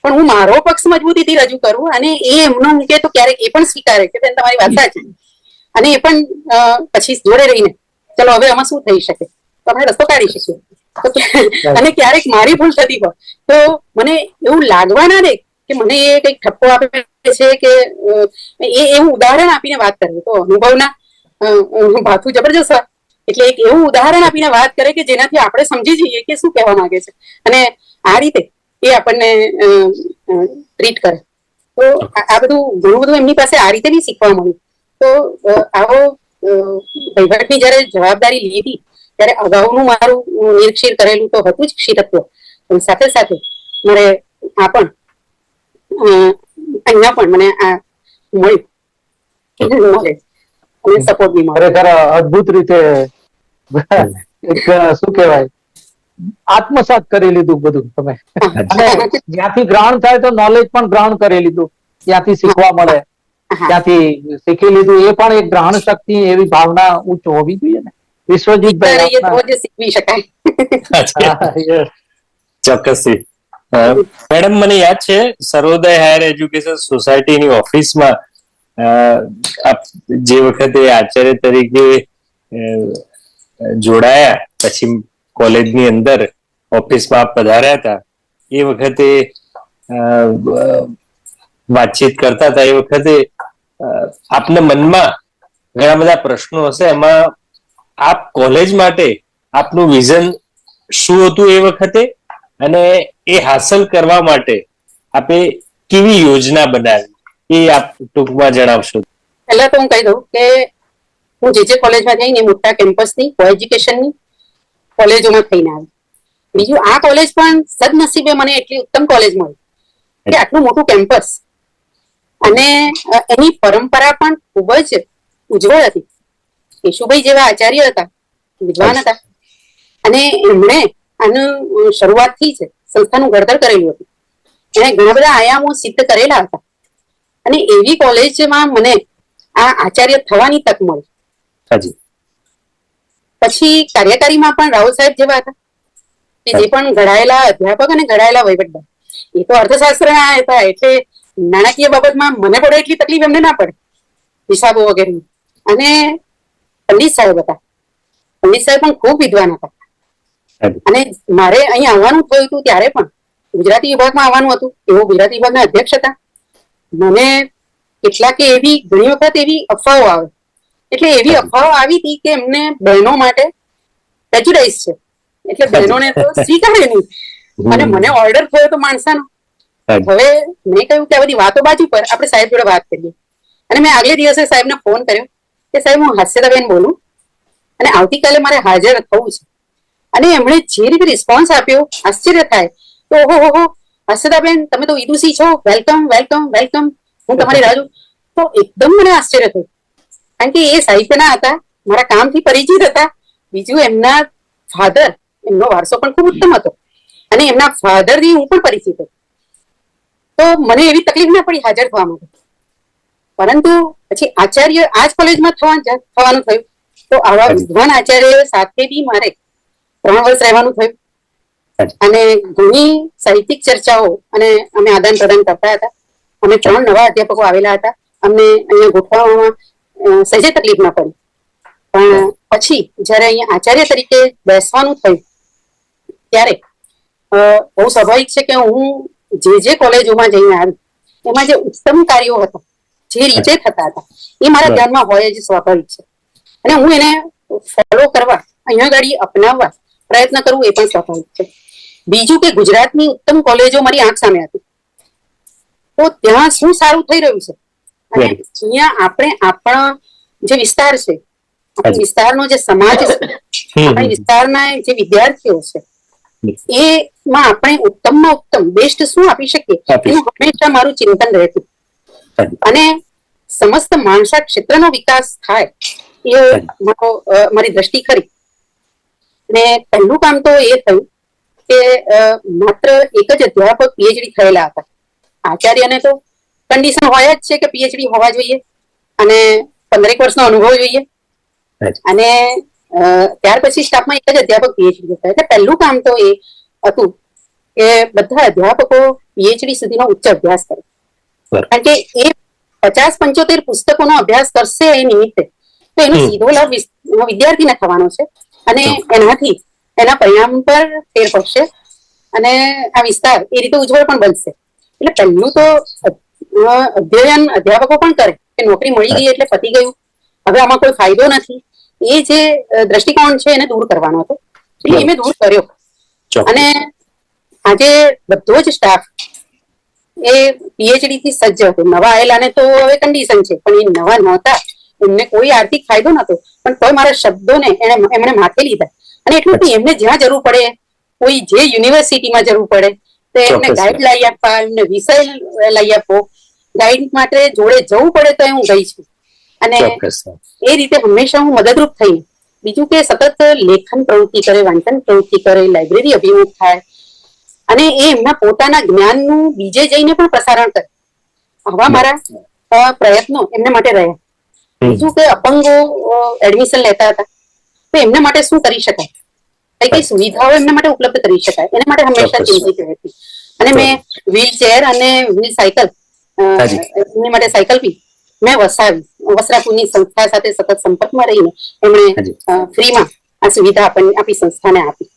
પણ હું મારો પક્ષ મજબૂતીથી રજૂ કરું અને એ એમનો મૂકે તો ક્યારેક એ પણ સ્વીકારે કે બેન તમારી વાત સાચી, અને એ પણ પછી જોડે રહીને ચલો હવે આમાં શું થઈ શકે તો આપણે રસ્તો કાઢી શકીએ. અને ક્યારેક મારી ભૂલ થતી હોય તો મને એવું લાગવા ના દે કે મને એ કઈક ઠપકો આપે છે કે એવું ઉદાહરણ આપીને વાત કરે. તો અનુભવના ભાથું જબરજસ્ત હોય એટલે એક એવું ઉદાહરણ આપીને વાત કરે કે જેનાથી આપણે સમજી જઈએ કે શું કહેવા માંગે છે, અને આ રીતે એ આપણને ટ્રીટ કરે. તો આ બધું ઘણું બધું એમની પાસે આ રીતે બી શીખવા મળ્યું. તો આવો વહીવટની જયારે જવાબદારી લીધી ત્યારે અગાઉનું મારું નિરીક્ષણ કરેલું તો હતું જ ક્ષીરત્વ, પણ સાથે સાથે મારે આ પણ અહીંયા પણ મને આ મળ્યું. અને સપોર્ટ બી મળે. ખરેખર અદ્ભુત રીતે એક શું કહેવાય આત્મસાત કરી લીધું બધું તમે. અને જ્યાંથી ગ્રહણ થાય તો નોલેજ પણ ગ્રહણ કરી લીધું, ત્યાંથી શીખવા મળે, ત્યાંથી શીખી લીધું. એ પણ એક ગ્રહણ શક્તિ એવી ભાવના ઉચ્ચ હોવી જોઈએ ને. વિશ્વજીતભાઈ તો જ શીખવી શકાય. yes. ચોક્કસથી. મેડમ, મને યાદ છે સર્વોદય હાયર એજ્યુકેશન સોસાયટીની ઓફિસમાં જે વખતે આચાર્ય તરીકે જોડાયા, પછી કોલેજની અંદર ઓફિસમાં પધાર્યા હતા, એ વખતે વાતચીત કરતા હતા. એ વખતે આપના મનમાં ઘણા બધા પ્રશ્નો હશે. એમાં આપ કોલેજ માટે આપનું વિઝન શું હતું એ વખતે, અને એ હાંસલ કરવા માટે આપે કેવી યોજના બનાવી, એ આપ ટૂંકમાં જણાવશો? પહેલા તો હું કહી દઉં કે હું જે કોલેજમાં જઈને મોટા કેમ્પસની કો એજ્યુકેશનની કોલેજોમાં થઈને આવી. બીજું, આ કોલેજ પણ સદનસીબે મને એટલી ઉત્તમ કોલેજ મળી કે આટલું મોટું કેમ્પસ, અને એની પરંપરા પણ ખૂબ જ ઉજ્જવળ હતી. કેશુભાઈ જેવા આચાર્ય હતા, વિદ્વાન હતા, અને એમણે આનું શરૂઆતથી જ સંસ્થાનું ઘડતર કરેલું હતું. એણે ઘણા બધા આયામો સિદ્ધ કરેલા હતા, અને એવી કોલેજમાં મને આ આચાર્ય થવાની તક મળી. પછી કાર્યકારીમાં પણ રાહુલ સાહેબ જેવા હતા કે જે પણ ઘડાયેલા અધ્યાપક અને ઘડાયેલા વહીવટદાર. એ તો અર્થશાસ્ત્રના હતા, એટલે નાણાકીય બાબતમાં મને પડે એટલી તકલીફ એમને ના પડે, હિસાબો વગેરે. અને પંડિત સાહેબ હતા. પંડિત સાહેબ પણ ખૂબ વિદ્વાન હતા. અને મારે અહીં આવવાનું થયું હતું ત્યારે પણ ગુજરાતી વિભાગમાં આવવાનું હતું. એવો ગુજરાતી વિભાગના અધ્યક્ષ હતા. મને કેટલાકે એવી ઘણી વખત એવી અફવાઓ આવે, એટલે એવી અફવાઓ આવી હતી કે એમને બહેનો માટે પ્રેજ્યુડાઇઝ છે, એટલે બહેનોને તો સ્વીકારે નહીં. અને મને ઓર્ડર થયો તો માણસાનો. હવે મેં કહ્યું કે આ બધી વાતો બાજુ પર, આપણે સાહેબ જોડે વાત કરીએ. અને મેં આગલે દિવસે સાહેબને ફોન કર્યો કે સાહેબ, હું હાસ્યદાબેન બોલું અને આવતીકાલે મારે હાજર થવું છે. અને એમણે જે રીતે રિસ્પોન્સ આપ્યો, આશ્ચર્ય થાય તો ઓહો, હાસ્યદાબેન તમે તો વિદુષી છો, વેલકમ વેલકમ વેલકમ, હું તમારી રાહ જોઉં. તો એકદમ મને આશ્ચર્ય થયું, કારણ કે એ સાહિત્યના હતા, મારા કામથી પરિચિત હતા. બીજું, એમના ફાધર, એમનો વારસો પણ ખૂબ ઉત્તમ હતો, અને એમના ફાધરથી હું પણ પરિચિત હતો. તો મને એવી તકલીફ ના પડી હાજર થવા માટે. પરંતુ પછી આચાર્ય આ જ કોલેજમાં થવાનું થયું, તો આવા વિદ્વાન આચાર્ય સાથે બી મારે 3 વર્ષ રહેવાનું થયું. અને ઘણી સાહિત્યિક ચર્ચાઓ અને અમે આદાન પ્રદાન કરતા હતા. અમે 3 નવા અધ્યાપકો આવેલા હતા. અમને અહીંયા ગોઠવવામાં સહેજે તકલીફ ના પડી. પણ પછી જયારે અહીંયા આચાર્ય તરીકે બેસવાનું થયું ત્યારે બહુ સ્વાભાવિક છે કે હું જે કોલેજોમાં જઈને આવી એમાં જે ઉત્તમ કાર્યો હતા, જે રીતે થતા હતા, એ મારા ધ્યાનમાં હોય જ સ્વાભાવિક છે. અને હું એને ફોલો કરવા, અહીંયા ગાડી અપનાવવા પ્રયત્ન કરવું એ પણ સ્વાભાવિક છે. બીજું કે ગુજરાતની ઉત્તમ કોલેજો મારી આંખ સામે હતી, તો ત્યાં શું સારું થઈ રહ્યું છે, અને અહીંયા આપણે આપણા જે વિસ્તાર છે, આપણા વિસ્તારનો જે સમાજ છે, આપણા વિસ્તારના જે વિદ્યાર્થીઓ છે, એમાં આપણે ઉત્તમમાં ઉત્તમ બેસ્ટ શું આપી શકીએ એનું હંમેશા મારું ચિંતન રહેતું. અને સમસ્ત માણસા ક્ષેત્રનો વિકાસ થાય એ મારી દ્રષ્ટિ ખરી. અને પહેલું કામ તો એ થયું કે માત્ર એક જ અધ્યાપક પીએચડી થયેલા હતા. આચાર્યને તો કન્ડિશન હોય જ છે કે પીએચડી હોવા જોઈએ અને 15 વર્ષનો અનુભવ જોઈએ. અને ત્યાર પછી સ્ટાફમાં એક જ અધ્યાપક પીએચડી હતા. એટલે પહેલું કામ તો એ હતું કે બધા અધ્યાપકો પીએચડી સુધીનો ઉચ્ચ અભ્યાસ કરે, કારણ કે એ 50-75 પુસ્તકોનો અભ્યાસ કરશે એ નિમિત્તે, તો એનો સીધો લાભ વિદ્યાર્થીને થવાનો છે, અને એનાથી એના પરિણામ પર ફેર પડશે, અને આ વિસ્તાર એ રીતે ઉજ્જવળ પણ બનશે. એટલે પહેલું તો અધ્યયન અધ્યાપકો પણ કરે કે નોકરી મળી ગઈ એટલે પતી ગયું, હવે આમાં કોઈ ફાયદો નથી, એ જે દ્રષ્ટિકોણ છે એને દૂર કરવાનો હતો. એટલે એ મેં દૂર કર્યો. અને આજે બધો જ સ્ટાફ એ પીએચડી થી સજ્જ હતો. નવા આવેલાને તો હવે કન્ડિશન છે, પણ એ નવા નહોતા, એમને કોઈ આર્થિક ફાયદો નતો, પણ કોઈ મારા શબ્દોને એમણે માથે લીધા. અને એટલું જ એમને જ્યાં જરૂર પડે, કોઈ જે યુનિવર્સિટીમાં જરૂર પડે તો એમને ગાઈડ લઈ આપવા, એમને વિષય લઈ આપવો, ગાઈડ માટે જોડે જવું પડે તો હું ગઈ છું. અને ચોક્કસ એ રીતે હંમેશા હું મદદરૂપ થઈ. બીજું કે સતત લેખન પ્રવૃત્તિ કરે, વાંચન પ્રવૃત્તિ કરે, લાઇબ્રેરી અભિમુખ થાય અને એ એમના પોતાના જ્ઞાનનું બીજે જઈને પણ પ્રસારણ કરે. આવા મારા પ્રયત્નો એમને માટે રહ્યા. બીજું કે અપંગો એડમિશન લેતા હતા તો એમના માટે શું કરી શકાય, કઈ કઈ સુવિધાઓ એમના માટે ઉપલબ્ધ કરી શકાય, એના માટે હંમેશા ચિંતિત રહેતી. અને મેં વ્હીલ ચેર અને વ્હીલ સાયકલ, એમની માટે સાયકલ બી મેં વસાવી. વસ્ત્રાપુરની સંસ્થા સાથે સતત સંપર્કમાં રહીને એમણે ફ્રીમાં આ સુવિધા આપી, સંસ્થાને આપી.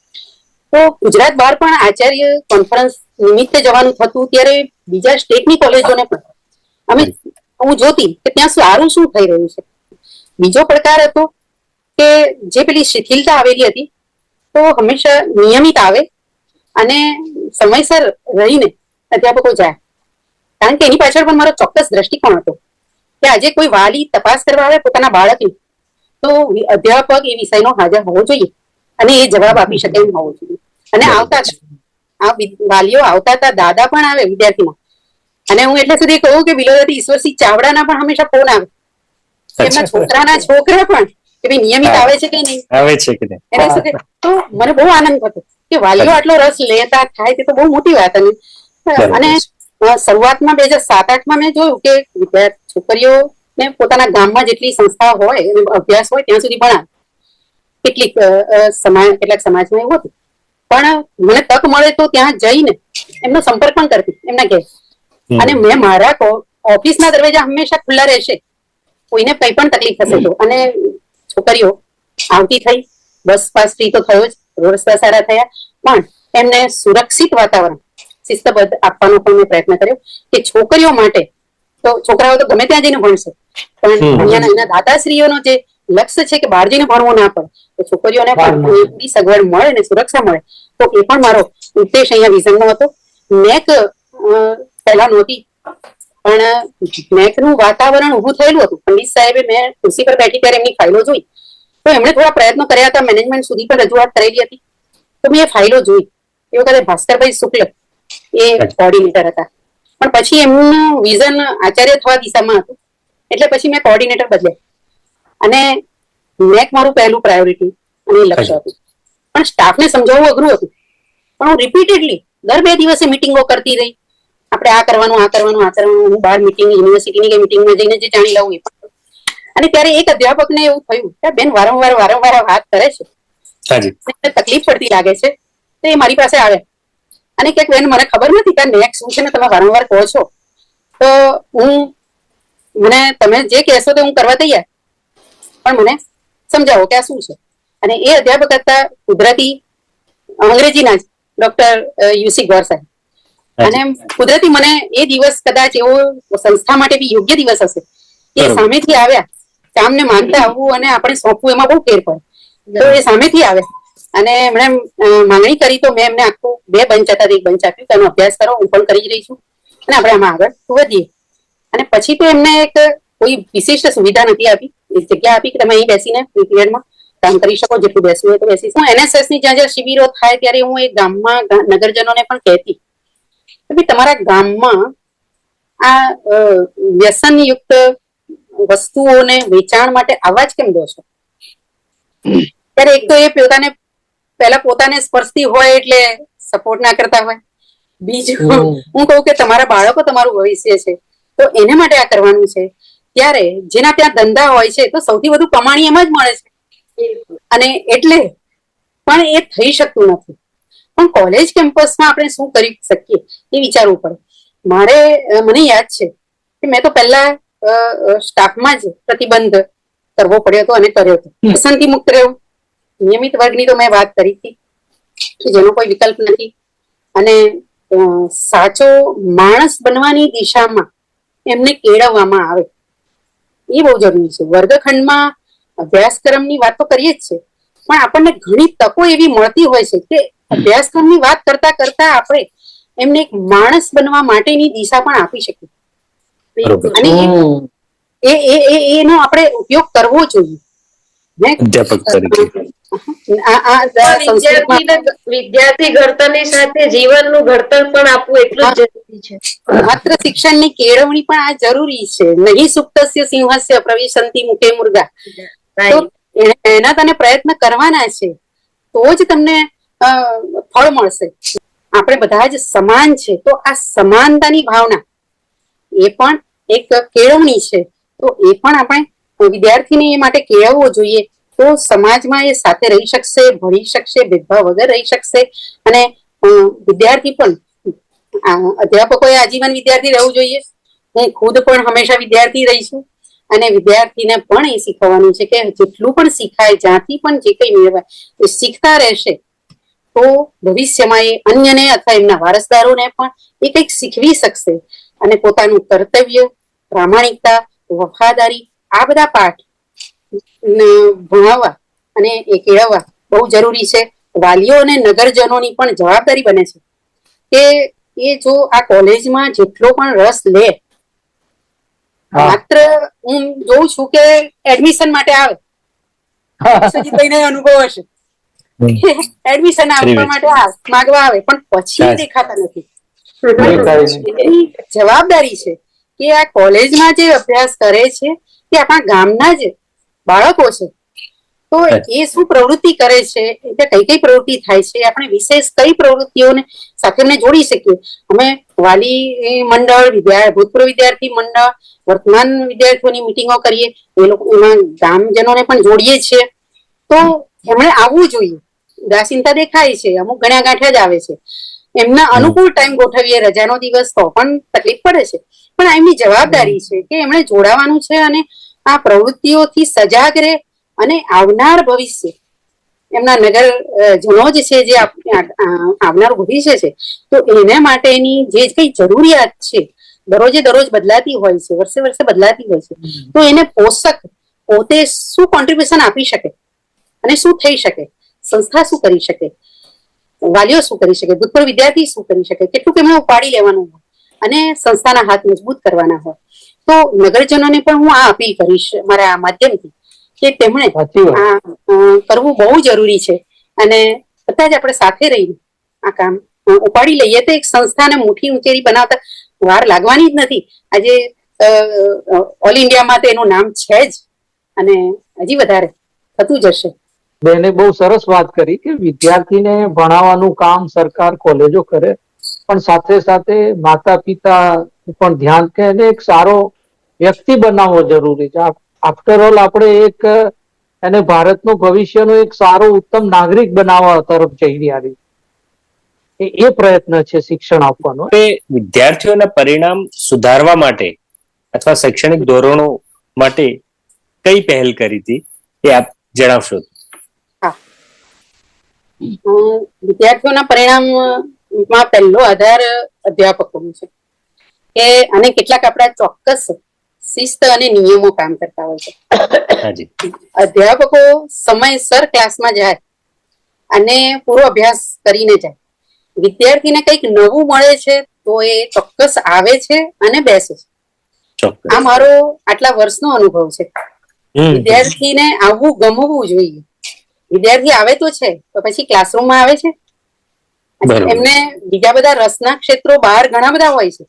તો ગુજરાત બહાર પણ આચાર્ય કોન્ફરન્સ નિમિત્તે જવાનું થતું ત્યારે બીજા સ્ટેટની કોલેજોને પણ હું જોતી કે ત્યાં સારું શું થઈ રહ્યું છે. બીજો પડકાર હતો કે જે પેલી શિથિલતા આવેલી હતી તો હંમેશા નિયમિત આવે અને સમયસર રહીને અધ્યાપકો જાય. કારણ કે એની પાછળ પણ મારો ચોક્કસ દ્રષ્ટિકોણ હતો કે આજે કોઈ વાલી તપાસ કરવા આવે પોતાના બાળકની તો અધ્યાપક એ વિષયનો હાજર હોવો જોઈએ અને એ જવાબ આપી શકે એમ હોવો જોઈએ. અને આવતા વાલીઓ આવતા હતા, દાદા પણ આવે વિદ્યાર્થીના. અને હું એટલે સુધી કહું કે બિલોદથી ઈશ્વરસિંહ ચાવડાના પણ હંમેશા ફોન આવે, એમના છોકરાના છોકરા પણ કે ભાઈ નિયમિત આવે છે કે નહીં, આવે છે કે નહીં. એને શું કે તો મને બહુ આનંદ થતો કે વાલીઓ આટલો રસ લેતા થાય તે તો બહુ મોટી વાત. અને શરૂઆતમાં 2007-8માં મેં જોયું કે છોકરીઓને પોતાના ગામમાં જેટલી સંસ્થા હોય, અભ્યાસ હોય ત્યાં સુધી ભણાવે. કેટલાક સમાજમાં એવું હતું, પણ મને તક મળે તો ત્યાં જઈને એમનો સંપર્ક પણ કરતી એમના ઘેર. અને મેં મારા ઓફિસના દરવાજા હંમેશા ખુલ્લા રહેશે, કોઈને કઈ પણ તકલીફ થશે તો. અને છોકરીઓ આવતી થઈ, બસ પાસ ફ્રી તો થયો જ, રોડ રસ્તા સારા થયા, પણ એમને સુરક્ષિત વાતાવરણ શિસ્તબદ્ધ આપવાનો પણ મેં પ્રયત્ન કર્યો કે છોકરીઓ માટે તો છોકરાઓ તો ગમે ત્યાં જઈને ભણશે, પણ અહીંયાના એના દાદાશ્રીઓનો જે લક્ષ્ય છે કે બહાર જઈને ભણવું ના પડે, તો છોકરીઓને પણ પૂરી સગવડ મળે ને સુરક્ષા મળે, તો એ પણ મારો ઉદ્દેશ અહીંયા વિઝનનો હતો. નેક પહેલા નહોતી, પણ નેકનું વાતાવરણ ઊભું થયેલું હતું. પંડિત સાહેબે, મેં ખુરશી પર બેઠી ત્યારે એમની ફાઇલો જોઈ તો એમણે થોડા પ્રયત્નો કર્યા હતા, મેનેજમેન્ટ સુધી પણ રજૂઆત કરેલી હતી. તો મેં એ ફાઇલો જોઈ. એ વખતે ભાસ્કરભાઈ શુક્લ એ કોઓર્ડિનેટર હતા, પણ પછી એમનું વિઝન આચાર્ય થવા દિશામાં હતું એટલે પછી મેં કોઓર્ડિનેટર બદલ્યા. અને નેક મારું પહેલું પ્રાયોરિટી અને લક્ષ્ય હતું. પણ સ્ટાફને સમજાવવું અઘરું હતું, પણ હું રિપીટેડલી દર 2 દિવસે મિટિંગો કરતી રહી. આપણે આ કરવાનું, આ કરવાનું, આ કરવાનું. હું બહાર મિટિંગ, યુનિવર્સિટીની કે મિટિંગમાં જઈને જે જાણી લઉં એ પણ. અને ત્યારે એક અધ્યાપકને એવું થયું કે બેન વારંવાર વાત કરે છે, તકલીફ પડતી લાગે છે, તો એ મારી પાસે આવે અને કે બેન મને ખબર નથી કે નેક શું છે ને તમે વારંવાર કહો છો, તો તમે જે કહેશો તો હું કરવા તૈયાર, પણ મને સમજાવો કે આ શું છે. અને એ અધ્યાપક હતા કુદરતી અંગ્રેજીના જ ડોક્ટર યુસી ગોર સાહેબ. અને કુદરતી મને એ દિવસ કદાચ એવો સંસ્થા માટે બી યોગ્ય દિવસ હશે કે સામેથી આવ્યા, કામને માનતા આવવું અને આપણે સોંપવું એમાં બહુ ફેર પડે. તો એ સામેથી આવ્યા અને એમણે માંગણી કરી તો મેં એમને આખું 2 બંચ હતા, 1 બંચ આપ્યું, તમે અભ્યાસ કરો, હું પણ કરી જ રહી છું અને આપણે આમાં આગળ વધીએ. અને પછી તો એમને એક કોઈ વિશિષ્ટ સુવિધા નથી આપી, એક જગ્યા આપી કે તમે અહીં બેસીને પીરિયડમાં કામ કરી શકો, જેટલું બેસવું હોય તો બેસી. હું NSS ની જ્યાં શિબિરો થાય ત્યારે હું એ ગામમાં નગરજનોને પણ કહેતી કે ભાઈ તમારા ગામમાં આ વ્યસનયુક્ત વસ્તુઓને વેચાણ માટે આવા જ કેમ દો છો? ત્યારે એક તો એ પોતાને સ્પર્શતી હોય એટલે સપોર્ટ ના કરતા હોય. બીજું હું કહું કે તમારા બાળકો તમારું ભવિષ્ય છે તો એને માટે આ કરવાનું છે. ત્યારે જેના ત્યાં ધંધા હોય છે તો સૌથી વધુ કમાણી એમાં જ મળે છે, અને એટલે પણ એ થઈ શકતું નથી. પણ કોલેજ કેમ્પસમાં આપણે શું કરી શકીએ એ વિચારવું પડે. મને યાદ છે કે મેં તો પહેલા સ્ટાફમાં જ પ્રતિબંધ કરવો પડ્યો હતો અને કર્યો હતો. વ્યસનથી મુક્ત રહેવું, નિયમિત વર્ગની તો મેં વાત કરી હતી કે જેનો કોઈ વિકલ્પ નથી, અને સાચો માણસ બનવાની દિશામાં એમને કેળવવામાં આવે એ બહુ જરૂરી છે. વર્ગખંડમાં અભ્યાસક્રમની વાત તો કરીએ જ છે, પણ આપણને ઘણી તકો એવી મળતી હોય છે કે અભ્યાસક્રમની વાત કરતા કરતા આપણે એમને એક માણસ બનવા માટેની દિશા પણ આપી શકીએ, અને એનો આપણે ઉપયોગ કરવો જોઈએ. અધ્યાપક તરીકે વિદ્યાર્થી ઘડતરની સાથે જીવનનું ઘડતર પણ આપવું એટલું જ જરૂરી છે. માત્ર શિક્ષણની કેળવણી પણ આ જરૂરી છે. નહીં સુપ્તસ્ય સિંહસ્ય પ્રવિશંતિ મુખે મુર્ગા. તો એના તને પ્રયત્ન કરવાના છે તો જ તમને ફળ મળશે. આપણે બધા જ સમાન છે તો આ સમાનતાની ભાવના એ પણ એક કેળવણી છે. તો એ પણ આપણે વિદ્યાર્થીને એ માટે કેળવવો જોઈએ. તો સમાજમાં એ સાથે રહી શકશે, ભણી શકશે, ભેદભાવ વગર રહી શકશે. અને વિદ્યાર્થી પણ અધ્યાપકોએ આજીવન વિદ્યાર્થી રહેવું જોઈએ. હું ખુદ પણ હંમેશા વિદ્યાર્થી રહી છું. અને વિદ્યાર્થીને પણ એ શીખવવાનું છે કે જેટલું પણ શીખાય, જ્યાંથી પણ જે કંઈ મેળવાય એ શીખતા રહેશે તો ભવિષ્યમાં એ અન્યને અથવા એમના વારસદારોને પણ એ કંઈક શીખવી શકશે. અને પોતાનું કર્તવ્ય, પ્રામાણિકતા, વફાદારી આ બધા પાઠ ભણાવવા અને એ કેળવવા બહુ જરૂરી છે. વાલીઓ અને નગરજનોની પણ જવાબદારી બને છે કે એ જો આ કોલેજમાં જેટલો પણ રસ લે, માત્ર હું જોઉં છું કે એડમિશન માટે આવે, સુજીતભાઈને અનુભવ હશે, એડમિશન આપવા માટે માગવા આવે પણ પછી દેખાતા નથી. એની જવાબદારી છે કે આ કોલેજમાં જે અભ્યાસ કરે છે તે આપણા ગામના જ બાળકો છે. તો એ શું પ્રવૃત્તિ કરે છે, એટલે કઈ કઈ પ્રવૃત્તિ થાય છે, આપણે વિશેષ કઈ પ્રવૃત્તિઓને સાથે અમને જોડી શકીએ. અમે વાલી મંડળ, ભૂતપૂર્વ વિદ્યાર્થી મંડળ, વર્તમાન વિદ્યાર્થીઓની મિટિંગો કરીએ, એ લોકો એમાં ગામજનોને પણ જોડીએ છીએ. તો એમણે આવવું જોઈએ. ઉદાસીનતા દેખાય છે, અમુક ગણ્યા ગાંઠ્યા જ આવે છે. એમના અનુકૂળ ટાઈમ ગોઠવીએ, રજાનો દિવસ તો પણ તકલીફ પડે છે. પણ એમની જવાબદારી છે કે એમણે જોડાવાનું છે અને આ પ્રવૃત્તિઓથી સજાગ રહે અને આવનાર ભવિષ્ય એમના નગરજનો જ છે, જે આવનારું ભવિષ્ય છે, તો એના માટેની જે કઈ જરૂરિયાત છે દરરોજે દરરોજ બદલાતી હોય છે, વર્ષે વર્ષે બદલાતી હોય છે, તો એને પોષક પોતે શું કોન્ટ્રીબ્યુશન આપી શકે અને શું થઈ શકે, સંસ્થા શું કરી શકે, વાલીઓ શું કરી શકે, ભૂતપૂર્વ વિદ્યાર્થી શું કરી શકે, કેટલું એમણે ઉપાડી લેવાનું હોય અને સંસ્થાના હાથ મજબૂત કરવાના હોય. તો નગરજનોને પણ હું આ અપીલ કરીશ મારા માધ્યમથી કે તેમણે કરવું બહુ જરૂરી છે. અને બધા જ આપણે સાથે રહીને આ કામ ઉપાડી લઈએ તો એક સંસ્થાને મોટી ઉંચેરી બનાવતા વાર લાગવાની જ નથી. આજે ઓલ ઇન્ડિયામાં તો એનું નામ છે જ અને હજી વધારે થતું જશે. બેને બહુ સરસ વાત કરી કે વિદ્યાર્થીને ભણાવવાનું કામ સરકાર કોલેજો કરે, પણ સાથે સાથે માતા પિતા પણ ધ્યાન કે એને એક સારો વ્યક્તિ બનાવવો જરૂરી છે. આફ્ટર ઓલ આપણે એક એને ભારતનું ભવિષ્યનો એક સારો ઉત્તમ નાગરિક બનાવવા તરફ જઈ રહ્યા એ પ્રયત્ન છે શિક્ષણ આપવાનો. વિદ્યાર્થીઓના પરિણામ સુધારવા માટે અથવા શૈક્ષણિક ધોરણો માટે કઈ પહેલ કરી હતી એ આપ જણાવશો? વિદ્યાર્થીઓના પરિણામમાં પહેલો આધાર અધ્યાપકોનો છે કે અને કેટલાક આપણા ચોક્કસ શિસ્ત અને નિયમો કામ કરતા હોય છે. અધ્યાપકો સમયસર ક્લાસમાં જાય અને પૂરો અભ્યાસ કરીને જાય. વિદ્યાર્થીને કંઈક નવું મળે છે તો એ ચોક્કસ આવે છે અને બેસે છે. આ મારો આટલા વર્ષનો અનુભવ છે. વિદ્યાર્થીને આવવું ગમવું જોઈએ. વિદ્યાર્થી આવે તો છે તો પછી ક્લાસરૂમમાં આવે છે. એમને બીજા બધા રસના ક્ષેત્રો બહાર ઘણા બધા હોય છે,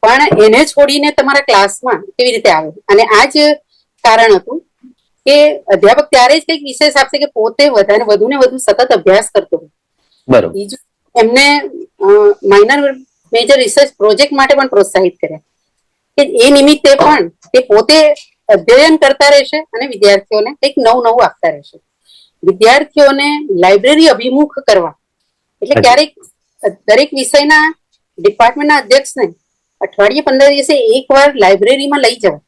પણ એને છોડીને તમારા ક્લાસમાં કેવી રીતે આવે? અને આ જ કારણ હતું કે અધ્યાપક ત્યારે જ કંઈક વિશેષ આપશે કે પોતે વધુ ને વધુ સતત અભ્યાસ કરતો હોય. બીજું એમને માઇનર મેજર રિસર્ચ પ્રોજેક્ટ માટે પણ પ્રોત્સાહિત કર્યા કે એ નિમિત્તે પણ તે પોતે અધ્યયન કરતા રહેશે અને વિદ્યાર્થીઓને કંઈક નવું નવું આપતા રહેશે. વિદ્યાર્થીઓને લાઇબ્રેરી અભિમુખ કરવા એટલે ક્યારેક દરેક વિષયના ડિપાર્ટમેન્ટના અધ્યક્ષને અઠવાડિયે 15 દિવસે એકવાર લાઇબ્રેરીમાં લઈ જવા.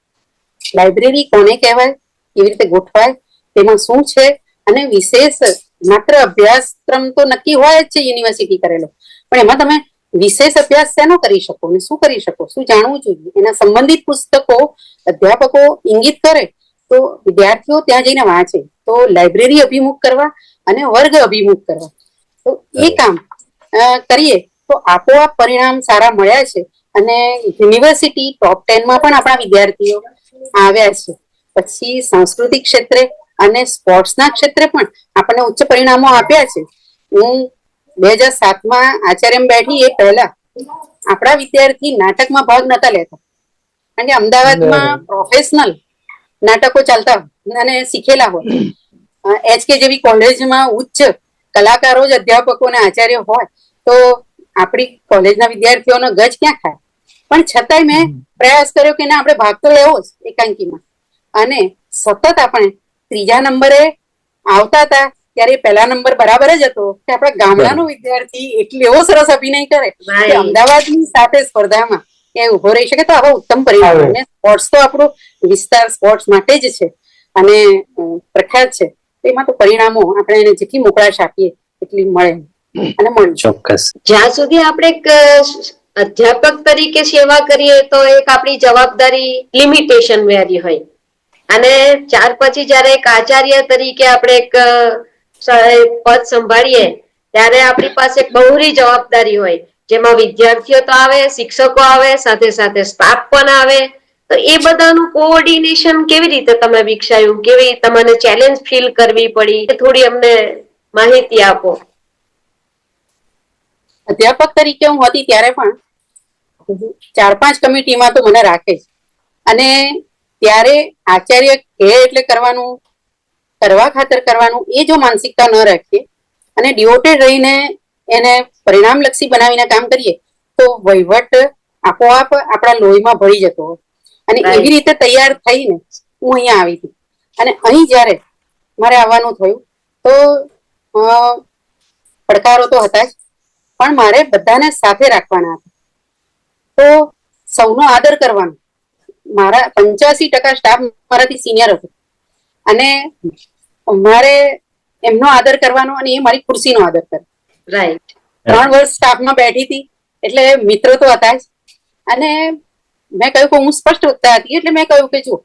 લાઇબ્રેરી કોને કહેવાય, કેવી રીતે ગોઠવાય, તેમાં શું છે, અને વિશેષ માત્ર અભ્યાસક્રમ તો નક્કી હોય જ છે યુનિવર્સિટી કરેલો, પણ એમાં તમે વિશેષ અભ્યાસ શેનો કરી શકો ને શું કરી શકો, શું જાણવું જોઈએ, એના સંબંધિત પુસ્તકો અધ્યાપકો ઇંગિત કરે તો વિદ્યાર્થીઓ ત્યાં જઈને વાંચે. તો લાઇબ્રેરી અભિમુખ કરવા અને વર્ગ અભિમુખ કરવા, તો એ કામ કરીએ તો આપોઆપ પરિણામ સારા મળ્યા છે. અને યુનિવર્સિટી ટોપ 10 માં પણ આપણા વિદ્યાર્થીઓ આવ્યા છે. પછી સાંસ્કૃતિક ક્ષેત્રે અને સ્પોર્ટ્સના ક્ષેત્રે પણ આપણને ઉચ્ચ પરિણામો આપ્યા છે. હું 2007માં આચાર્યમાં બેઠી એ પહેલા આપણા વિદ્યાર્થી નાટકમાં ભાગ નતા લેતા, કારણ કે અમદાવાદમાં પ્રોફેશનલ નાટકો ચાલતા અને શીખેલા હોય. HK જેવી કોલેજમાં ઉચ્ચ કલાકારો જ અધ્યાપકો અને આચાર્ય હોય તો આપણી કોલેજના વિદ્યાર્થીઓનો ગજ ક્યાં ખાય? પણ છતાંય મેં પ્રયાસ કર્યો કે ના, આપણે ભાગ તો લેવો જ એકાંકીમાં. અને સતત આપણે 3જા નંબરે આવતા હતા ત્યારે પહેલા નંબર બરાબર જ હતો કે આપણા ગામડાનો વિદ્યાર્થી એવો સરસ અભિનય કરે કે અમદાવાદની સાથે સ્પર્ધામાં એ ઉભો રહી શકે. તો આવા ઉત્તમ પરિણામ. અને સ્પોર્ટ્સ તો આપણો વિસ્તાર સ્પોર્ટ્સ માટે જ છે અને પ્રખ્યાત છે. એમાં તો પરિણામો આપણે એને જેટલી મોકળાશ આપીએ એટલી મળે અને મળે. ચોક્કસ. જ્યાં સુધી આપણે એક અધ્યાપક તરીકે સેવા કરીએ તો એક આપણી જવાબદારી લિમિટેશન વાળી હોય, અને ત્યાર પછી જયારે એક આચાર્ય તરીકે આપણે એક પદ સંભાળીએ ત્યારે આપણી પાસે એક બહુરી જવાબદારી હોય, જેમાં વિદ્યાર્થીઓ તો આવે, શિક્ષકો આવે, સાથે સાથે સ્ટાફ પણ આવે. તો એ બધાનું કોઓર્ડિનેશન કેવી રીતે તમે વિકસાયું? કેવી તમને ચેલેન્જ ફીલ કરવી પડી? થોડી અમને માહિતી આપો. અધ્યાપક તરીકે હું હતી ત્યારે પણ 4-5 કમિટીમાં તો મને રાખે છે. અને ત્યારે આચાર્ય કહે એટલે કરવાનું, કરવા ખાતર કરવાનું, એ જો માનસિકતા ન રાખીએ અને ડિવોટેડ રહીને એને પરિણામલક્ષી બનાવીને કામ કરીએ તો વહીવટ આપોઆપ આપણા લોહીમાં ભળી જતો હોય. અને એવી રીતે તૈયાર થઈને હું અહીંયા આવી હતી. અને અહીં જ્યારે મારે આવવાનું થયું તો પડકારો તો હતા જ, પણ મારે બધાને સાથે રાખવાના હતા. તો સૌનો આદર કરવાનો. મારા 85% સ્ટાફ મારાથી સિનિયર હતો અને મારે એમનો આદર કરવાનો અને એ મારી ખુરશીનો આદર કરે. રાઈટ. 3 વર્ષ સ્ટાફમાં બેઠી હતી એટલે મિત્રો તો હતા જ. અને મેં કહ્યું કે હું સ્પષ્ટ વક્તા હતી એટલે મેં કહ્યું કે જો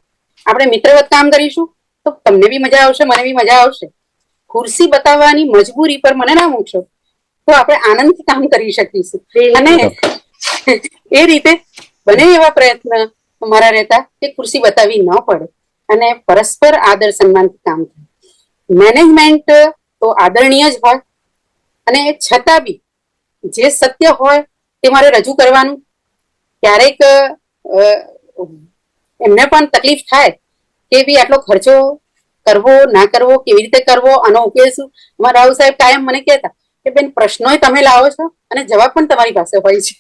આપણે મિત્રવત કામ કરીશું તો તમને બી મજા આવશે, મને બી મજા આવશે. ખુરશી બતાવવાની મજબૂરી પર મને ના મૂકશો તો આપણે આનંદથી કામ કરી શકીશું. અને એ રીતે બને એવા પ્રયત્ન મારા રહેતા કે ખુરશી બતાવી ન પડે અને પરસ્પર આદર સન્માનથી કામ થાય. મેનેજમેન્ટ તો આદરણીય જ હોય અને છતાં બી જે સત્ય હોય તે મારે રજૂ કરવાનું. ક્યારેક એમને પણ તકલીફ થાય કે ભાઈ આટલો ખર્ચો કરવો ના કરવો, કેવી રીતે કરવો, આનો ઉકેલ શું? મારા રાવ સાહેબ કાયમ મને કહેતા કે બેન, પ્રશ્નો તમે લાવો છો અને જવાબ પણ તમારી પાસે હોય છે.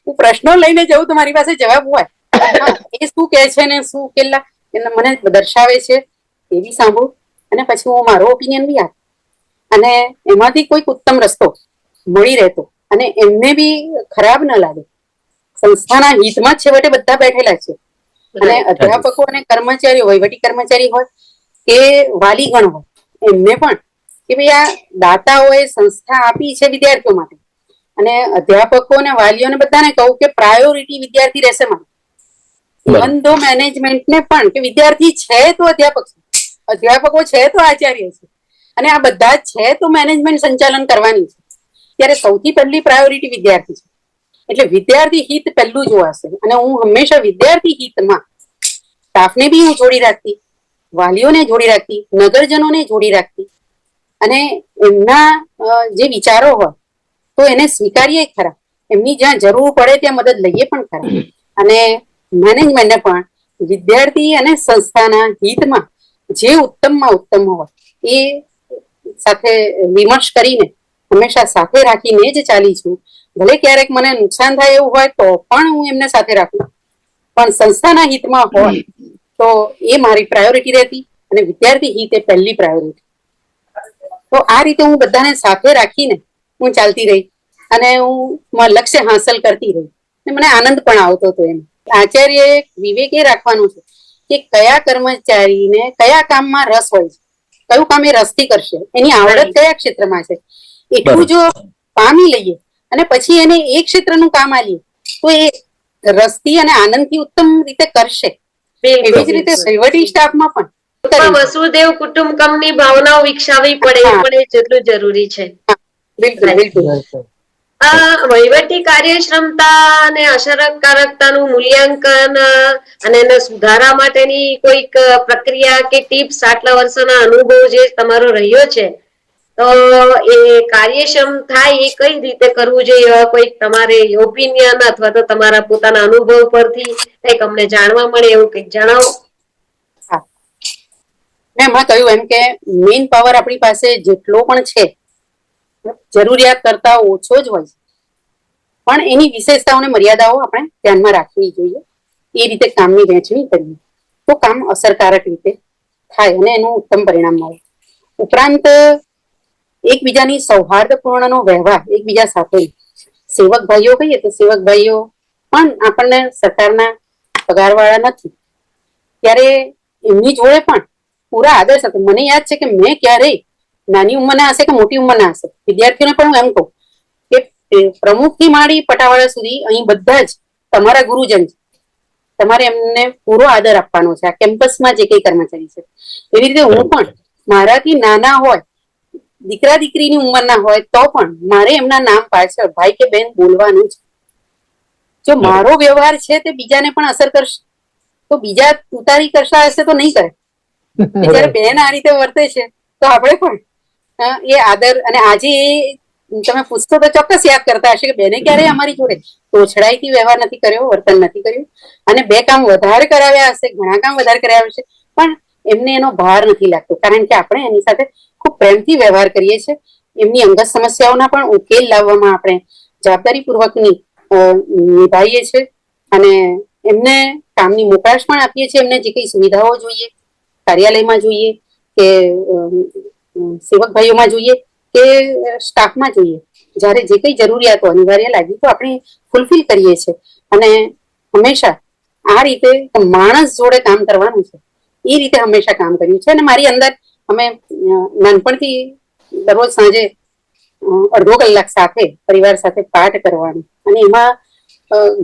હું પ્રશ્નો લઈને જઉં તો મારી પાસે જવાબ હોય. એ શું કહે છે ને શું ઉકેલા મને દર્શાવે છે એ બી સાંભળું અને પછી હું મારો ઓપિનિયન બી આપું. અને એમાંથી કોઈક ઉત્તમ રસ્તો મળી રહેતો અને એમને બી ખરાબ ન લાગે. સંસ્થાના હિતમાં જ છેવટે બધા બેઠેલા છે. અને અધ્યાપકો અને કર્મચારીઓ, વહીવટી કર્મચારી હોય કે વાલીગણ હોય, એમને પણ કે ભાઈ આ દાતાઓએ સંસ્થા આપી છે વિદ્યાર્થીઓ માટે. અને અધ્યાપકો અને વાલીઓને બધાને કહું કે પ્રાયોરિટી વિદ્યાર્થી રહેશે માટે. ઇવન ધો મેનેજમેન્ટને પણ કે વિદ્યાર્થી છે તો અધ્યાપક છે, અધ્યાપકો છે તો આચાર્ય છે, અને આ બધા જ છે તો મેનેજમેન્ટ સંચાલન કરવાની છે. ત્યારે સૌથી પહેલી પ્રાયોરિટી વિદ્યાર્થી છે. એટલે વિદ્યાર્થી હિત પહેલું જોવાશે. અને હું હંમેશા વિદ્યાર્થી હિતમાં સ્ટાફને બી હું જોડી રાખતી, વાલીઓને જોડી રાખતી, નગરજનોને જોડી રાખતી. અને એમના જે વિચારો હોય તો એને સ્વીકારીએ ખરા, એમની જ્યાં જરૂર પડે ત્યાં મદદ લઈએ પણ ખરા. અને મેનેજમેન્ટને પણ વિદ્યાર્થી અને સંસ્થાના હિતમાં જે ઉત્તમમાં ઉત્તમ હોય એ સાથે વિમર્શ કરીને હંમેશા સાથે રાખીને જ ચાલી છું. ભલે ક્યારેક મને નુકસાન થાય એવું હોય તો પણ હું એમને સાથે રાખું, પણ સંસ્થાના હિતમાં હોય તો એ મારી પ્રાયોરિટી રહેતી અને વિદ્યાર્થી હિત એ પહેલી પ્રાયોરિટી. તો આ રીતે હું બધાને સાથે રાખીને હું ચાલતી રહી અને હું લક્ષ્ય હાંસલ કરતી રહી અને મને આનંદ પણ આવતો હતો. એમ આચાર્ય વિવેક એ રાખવાનું છે કે કયા કર્મચારીને કયા કામમાં રસ હોય છે, કયું કામ એ રસથી કરશે, એની આવડત કયા ક્ષેત્રમાં છે, એટલું જો પામી લઈએ અને પછી એને એ ક્ષેત્રનું કામ આલીએ તો એ રસથી અને આનંદથી ઉત્તમ રીતે કરશે. એવી જ રીતે વહીવટી સ્ટાફમાં પણ વસુદેવ કુટુંબકમની ભાવનાઓ વિકસાવવી પડે, એ પણ જેટલું જરૂરી છે. બિલકુલ બિલકુલ. વહીવટી કાર્યક્ષમતા અને અસરકારકતાનું મૂલ્યાંકન અને એને સુધારા માટેની કોઈક પ્રક્રિયા કે ટિપ્સ આટલા વર્ષોના અનુભવ જે તમારો રહ્યો છે, તો એ કાર્યક્ષમ થાય એ કઈ રીતે કરવું જોઈએ, એવા કોઈક તમારે ઓપિનિયન અથવા તો તમારા પોતાના અનુભવ પરથી કંઈક અમને જાણવા મળે એવું કંઈક જણાવો. મેં હમણાં કહ્યું એમ કે મેઇન પાવર આપણી પાસે જેટલો પણ છે જરૂરિયાત કરતા ઓછો જ હોય છે, પણ એની વિશેષતાઓને મર્યાદાઓ આપણે ધ્યાનમાં રાખવી જોઈએ. એ રીતે કામની વહેંચણી કરીએ તો કામ અસરકારક રીતે થાય અને એનું ઉત્તમ પરિણામ મળે. ઉપરાંત એકબીજાની સૌહાર્દપૂર્ણનો વ્યવહાર એકબીજા સાથે, સેવક ભાઈઓ કહીએ તો સેવક ભાઈઓ પણ આપણને સરકારના પગારવાળા નથી, ત્યારે એમની જોડે પણ પૂરા આદર સાથે, મને યાદ છે કે મેં ક્યારેય નાની ઉંમરના હશે કે મોટી ઉંમરના હશે વિદ્યાર્થીઓને પણ હું એમ કહું કે પ્રમુખથી માંડી પટાવાળા સુધી અહીં બધા જ તમારા ગુરુજન છે, તમારે એમને પૂરો આદર આપવાનો છે. આ કેમ્પસમાં જે કઈ કર્મચારી છે એવી રીતે હું પણ મારાથી નાના હોય, દીકરા દીકરીની ઉંમરના હોય તો પણ મારે એમના નામ પાછળ ભાઈ કે બેન બોલવાનું છે. જો મારો વ્યવહાર છે તે બીજાને પણ અસર કરશે તો બીજા ઉતારી કરતા હશે તો નહીં કરે. જયારે બેન આ રીતે વર્તે છે તો આપણે પણ એ આદર, અને આજે તમે પૂછતો તો ચોક્કસ યાદ કરતા હશે કે બેને ક્યારેય અમારી જોડે તોછડાઈથી વ્યવહાર નથી કર્યો, વર્તન નથી કર્યું, અને બે કામ વધારે કરાવ્યા હશે, ઘણા કામ વધારે કરાવ્યા હશે, પણ એમને એનો ભાર નથી લાગતો, કારણ કે આપણે એની સાથે ખૂબ પ્રેમથી વ્યવહાર કરીએ છીએ. એમની અંગત સમસ્યાઓના પણ ઉકેલ લાવવામાં આપણે જવાબદારીપૂર્વકની નિભાવીએ છીએ અને એમને કામની મોકળાશ પણ આપીએ છીએ. એમને જે કઈ સુવિધાઓ જોઈએ કાર્યાલયમાં જોઈએ કે સેવક ભાઈઓમાં જોઈએ કે સ્ટાફમાં જોઈએ, જ્યારે જે કઈ જરૂરિયાતો અનિવાર્ય લાગી તો આપણે ફૂલફિલ કરીએ છીએ. અને હંમેશા આ રીતે માણસ જોડે કામ કરવાનું છે એ રીતે હંમેશા કામ કર્યું છે. અને મારી અંદર અમે નાનપણથી દરરોજ સાંજે અડધો કલાક સાથે પરિવાર સાથે પાઠ કરવાનું, અને એમાં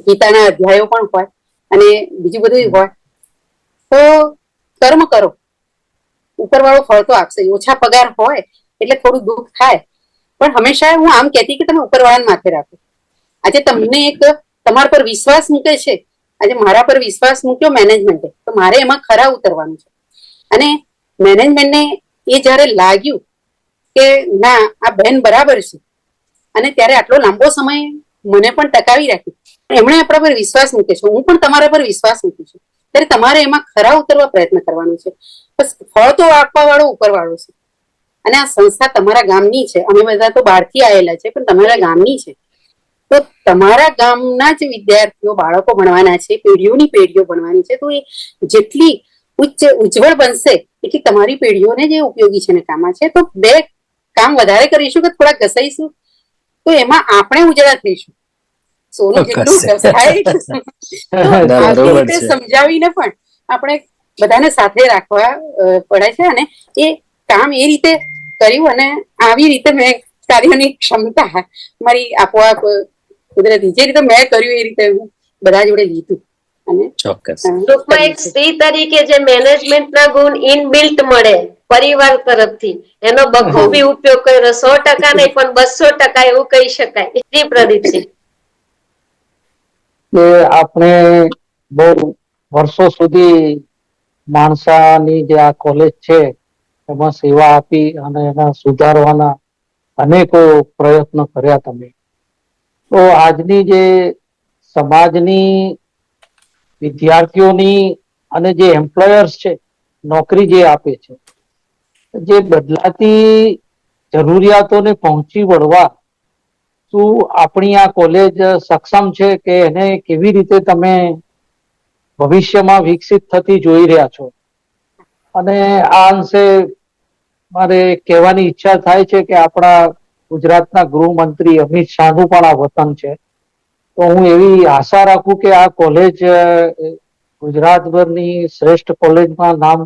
ગીતાના અધ્યાયો પણ હોય અને બીજું બધું હોય. તો કર્મ કરો, ઉપરવાળો ફળ તો આપશે. ઓછા પગાર હોય એટલે થોડું દુઃખ થાય, પણ હંમેશા હું આમ કહેતી કે તમે ઉપરવાળાને માથે રાખો. આજે તમને એક તમારા પર વિશ્વાસ મૂકે છે, આજે મારા પર વિશ્વાસ મૂક્યો મેનેજમેન્ટે, તો મારે એમાં ખરા ઉતરવાનું છે. અને મેનેજમેન્ટને એ જયારે લાગ્યું કે ના આ બહેન બરાબર છે, અને ત્યારે આટલો લાંબો સમય મને પણ ટકાવી રાખી, એમણે આપણા પર વિશ્વાસ મૂકે છે, હું પણ તમારા પર વિશ્વાસ મૂકું છું, ત્યારે તમારે એમાં ખરા ઉતરવા પ્રયત્ન કરવાનો છે. બસ ફળ તો આપવા વાળો ઉપર વાળો છે. અને આ સંસ્થા તમારા ગામની છે, અમે બધા તો બહારથી આવેલા છે, પણ તમારા ગામની છે. તો તમારા ગામના જ વિદ્યાર્થીઓ બાળકો ભણવાના છે, પેઢીઓની પેઢીઓ ભણવાની છે. તો એ જેટલી ઉજ્જવળ બનશે એટલી તમારી પેઢીઓને જે ઉપયોગી છે ને કામમાં છે. તો બે કામ વધારે કરીશું કે થોડા ઘસાઈશું તો એમાં આપણે ઉજળા થઈશું. સોનું જેટલું ઘસાય સમજાવીને પણ આપણે બધાને સાથે રાખવા પડે છે. અને એ કામ એ રીતે કર્યું અને આવી રીતે મેં કાર્યની ક્ષમતા મારી આપોઆપ કુદરતી જે રીતે મેં કર્યું એ રીતે બધા જોડે લીધું. અને ચોક્કસ ટૂંકમાં એક સ્ત્રી તરીકે જે મેનેજમેન્ટના ગુણ ઇનબિલ્ટ મળે પરિવાર તરફથી, એનો બખૂબી ઉપયોગ કર્યો. 100% નહીં પણ 200% એવું કહી શકાય. જી પ્રદીપસિંહ. કે આપણે બહુ વર્ષો સુધી માણસાની જે આ કોલેજ છે એમાં સેવા આપી અને એના સુધારવાના અનેકો પ્રયત્નો કર્યા તમે. તો આજની જે સમાજની વિદ્યાર્થીઓની અને જે એમ્પ્લોયર્સ છે, નોકરી જે આપે છે, જે બદલાતી જરૂરિયાતોને પહોંચી વળવા શું આપણી આ કોલેજ સક્ષમ છે કે એને કેવી રીતે તમે ભવિષ્યમાં વિકસિત થતી જોઈ રહ્યા છો? અને આ અંશે મારે કહેવાની ઈચ્છા થાય છે કે આપણા ગુજરાતના ગૃહમંત્રી અમિત શાહનું પણ આ વતન છે. તો હું એવી આશા રાખું કે આ કોલેજ ગુજરાતભરની શ્રેષ્ઠ કોલેજમાં નામ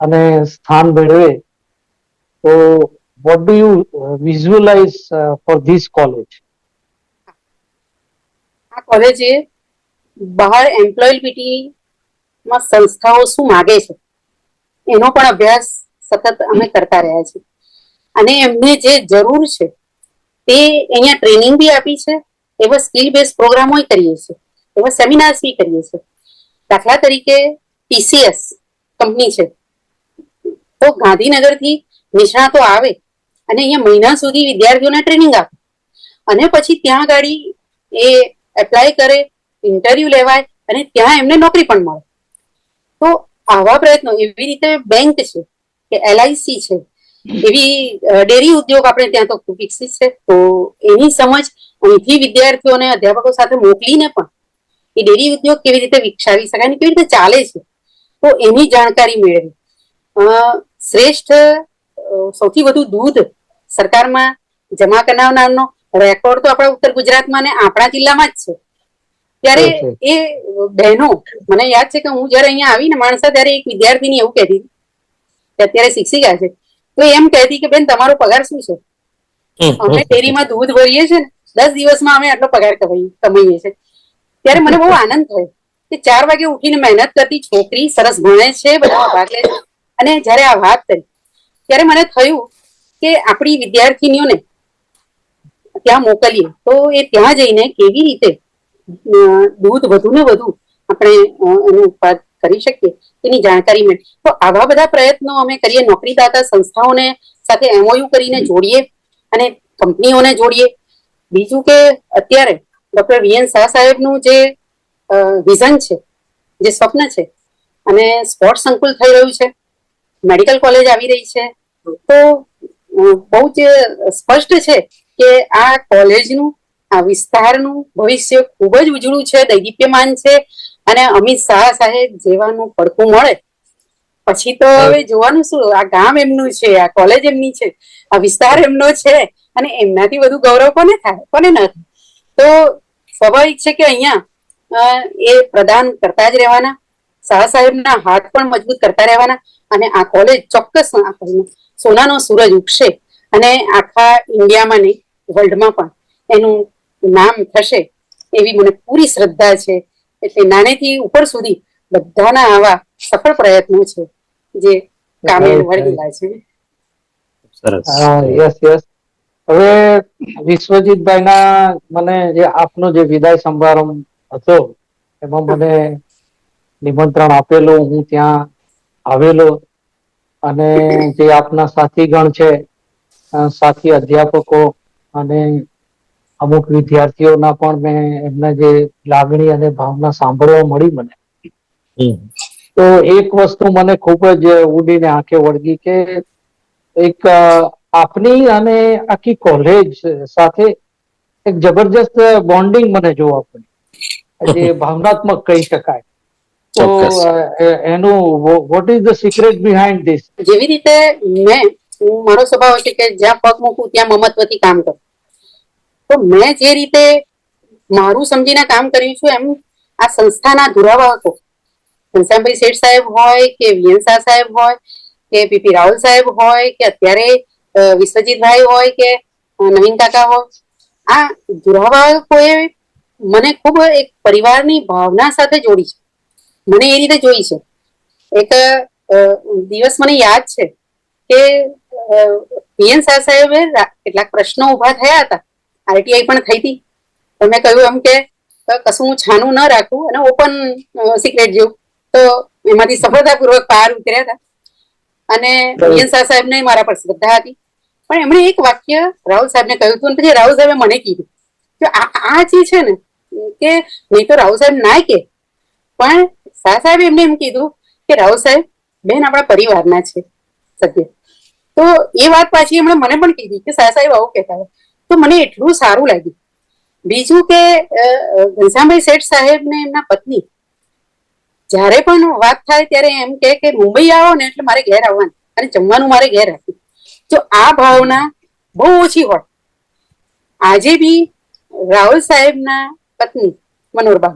અને સ્થાન મેળવે. તો what do you visualize for this college? આ કોલેજે બહાર એમ્પ્લોયબિલિટીમાં સંસ્થાઓ શું માગે છે એનો પણ અભ્યાસ સતત અમે કરતા રહ્યા છીએ. અને એમને જે જરૂર છે તે અહીંયા ટ્રેનિંગ બી આપી છે, એવા સ્કિલ બેઝ પ્રોગ્રામો કરીએ છીએ, એવા સેમિનાર્સ બી કરીએ છીએ. દાખલા તરીકે TCS કંપની છે, તો ગાંધીનગરથી નિષ્ણાતો આવે અને અહીંયા મહિના સુધી વિદ્યાર્થીઓને ટ્રેનિંગ આપે અને પછી ત્યાં ગાડી એ એપ્લાય કરે, ઇન્ટરવ્યુ લેવાય અને ત્યાં એમને નોકરી પણ મળે. તો આવા પ્રયત્નો, એવી રીતે બેંક છે કે LIC છે, એવી ડેરી ઉદ્યોગ આપણે ત્યાં તો ખૂબ વિકસિત છે. તો એની સમજ અહીંથી વિદ્યાર્થીઓને અધ્યાપકો સાથે મોકલીને પણ એ ડેરી ઉદ્યોગ કેવી રીતે વિકસાવી શકાય અને કેવી રીતે ચાલે છે, તો એની જાણકારી મેળવી. શ્રેષ્ઠ સૌથી વધુ દૂધ સરકારમાં જમા કરાવનારનો રેકોર્ડ તો આપણા ઉત્તર ગુજરાતમાં ને આપણા જિલ્લામાં જ છે. ત્યારે એ બહેનો, મને યાદ છે કે હું જયારે અહીંયા આવીને માણસા, ત્યારે એક વિદ્યાર્થીની એવું કહેતી હતી કે અત્યારે શિક્ષિકા છે, તો એમ કહેતી કે બેન તમારો પગાર શું છે? અમે ડેરીમાં દૂધ ભરીએ છીએ ને 10 દિવસમાં અમે આટલો પગાર કમાઈએ છીએ. ત્યારે મને બહુ આનંદ થયો કે 4 વાગે ઉઠીને મહેનત કરતી છોકરી સરસ ભણે છે, બધા ભાગ લે છે. અને જયારે આ વાત કરી ત્યારે મને થયું કે આપણી વિદ્યાર્થીનીઓને ત્યાં મોકલીએ તો એ ત્યાં જઈને કેવી રીતે દૂધ વધુ ને વધુ આપણે એનું ઉત્પાદન કરી શકીએ એની જાણકારી મળે. તો આવા બધા પ્રયત્નો અમે કરીએ, નોકરીદાતા સંસ્થાઓને સાથે MOU કરીને જોડીએ અને કંપનીઓને જોડીએ. બીજું કે અત્યારે ડોક્ટર VN શાહ સાહેબનું જે વિઝન છે, જે સ્વપ્ન છે, અને સ્પોર્ટ્સ સંકુલ થઈ રહ્યું છે, મેડિકલ કોલેજ આવી રહી છે, તો બહુ જ સ્પષ્ટ છે કે આ કોલેજનું, આ વિસ્તારનું ભવિષ્ય ખૂબ જ ઉજળું છે, દૈદીપ્યમાન છે. અને અમિત શાહ સાહેબ જેવાનું પડખું મળે પછી તો હવે જોવાનું શું, આ ગામ એમનું છે, આ કોલેજ એમની છે, આ વિસ્તાર એમનો છે, અને એમનાથી વધુ ગૌરવ કોને થાય, કોને ન થાય? તો સ્વાભાવિક છે કે અહીંયા એ પ્રદાન કરતા જ રહેવાના, શાહ સાહેબના હાથ પણ મજબૂત કરતા રહેવાના. અને આ કોલેજ ચોક્કસ સોનાનો સૂરજ ઉગશે અને આખા ઇન્ડિયામાં નહીં, વર્લ્ડમાં પણ એનું નામ થશે એવી મને પૂરી શ્રદ્ધા છે. એટલે નાનેથી ઉપર સુધી બધાના આવા સફળ પ્રયત્નો છે જે કામે વળગેલા છે. Yes yes. હવે વિશ્વજીતભાઈના મને જે આપનો જે વિદાય સમારંભ હતો એમાં મને નિમંત્રણ આપેલું, હું ત્યાં આવેલો અને જે આપના સાથીગણ છે, સાથી અધ્યાપકો અને અમુક વિદ્યાર્થીઓના પણ મેં એમના જે લાગણી અને ભાવના સાંભળવા મળી મને. તો એક વસ્તુ મને ખૂબ જ ઉડીને આંખે વળગી કે એક આપની અને આખી કોલેજ સાથે એક જબરજસ્ત બોન્ડિંગ મને જોવા પડ્યું, જે ભાવનાત્મક કહી શકાય. તો એનું what is the secret behind this? જેવી રીતે મારો સ્વભાવ છે કે જ્યાં પગ મૂકું ત્યાં મમત્વથી કામ કરું. તો મેં જે રીતે મારું સમજીને કામ કર્યું છું, એમ આ સંસ્થાના ધુરાવાહકો ઘનશ્યામભાઈ શેઠ સાહેબ હોય કે VN શાહ સાહેબ હોય કે PP રાવલ સાહેબ હોય કે અત્યારે વિશ્વજીતભાઈ હોય કે નવીન કાકા હોય, આ ધુરાવાહકોએ મને ખૂબ એક પરિવારની ભાવના સાથે જોડી છે. મને એ રીતે જોઈ છે. એક દિવસ મને યાદ છે કે VN શાહ સાહેબે કેટલાક પ્રશ્નો ઉભા થયા હતા, RTI પણ થઈ હતી. તમે કહ્યું એમ કે કશું હું છાનું ન રાખું અને ઓપન સિક્રેટ જેવું, તો એમાંથી સફળતાપૂર્વક પાર ઉતર્યા હતા. અને VN શાહ સાહેબને મારા પર શ્રદ્ધા હતી, પણ એમણે એક વાક્ય રાહુલ સાહેબને કહ્યું હતું, અને પછી રાહુલ સાહેબે મને કીધું કે આ જે છે ને, કે નહીં તો રાહુલ સાહેબ ના કે, પણ શાહ સાહેબે એમને એમ કીધું કે રાહુલ સાહેબ, બેન આપણા પરિવારના છે સત્ય. તો એ વાત પાછી એમણે મને પણ કીધી કે શાહ સાહેબ આવું કહેતા હોય, તો મને એટલું સારું લાગ્યું. બીજું કે ઘનશ્યામભાઈ શેઠ સાહેબ ને એમના પત્ની જ્યારે પણ વાત થાય ત્યારે એમ કે મુંબઈ આવો ને એટલે મારે ઘેર આવવાનું અને જમવાનું મારે ઘેર રાખ્યું. જો આ ભાવના બહુ ઓછી હોય. આજે બી રાહુલ સાહેબના પત્ની મનોરબા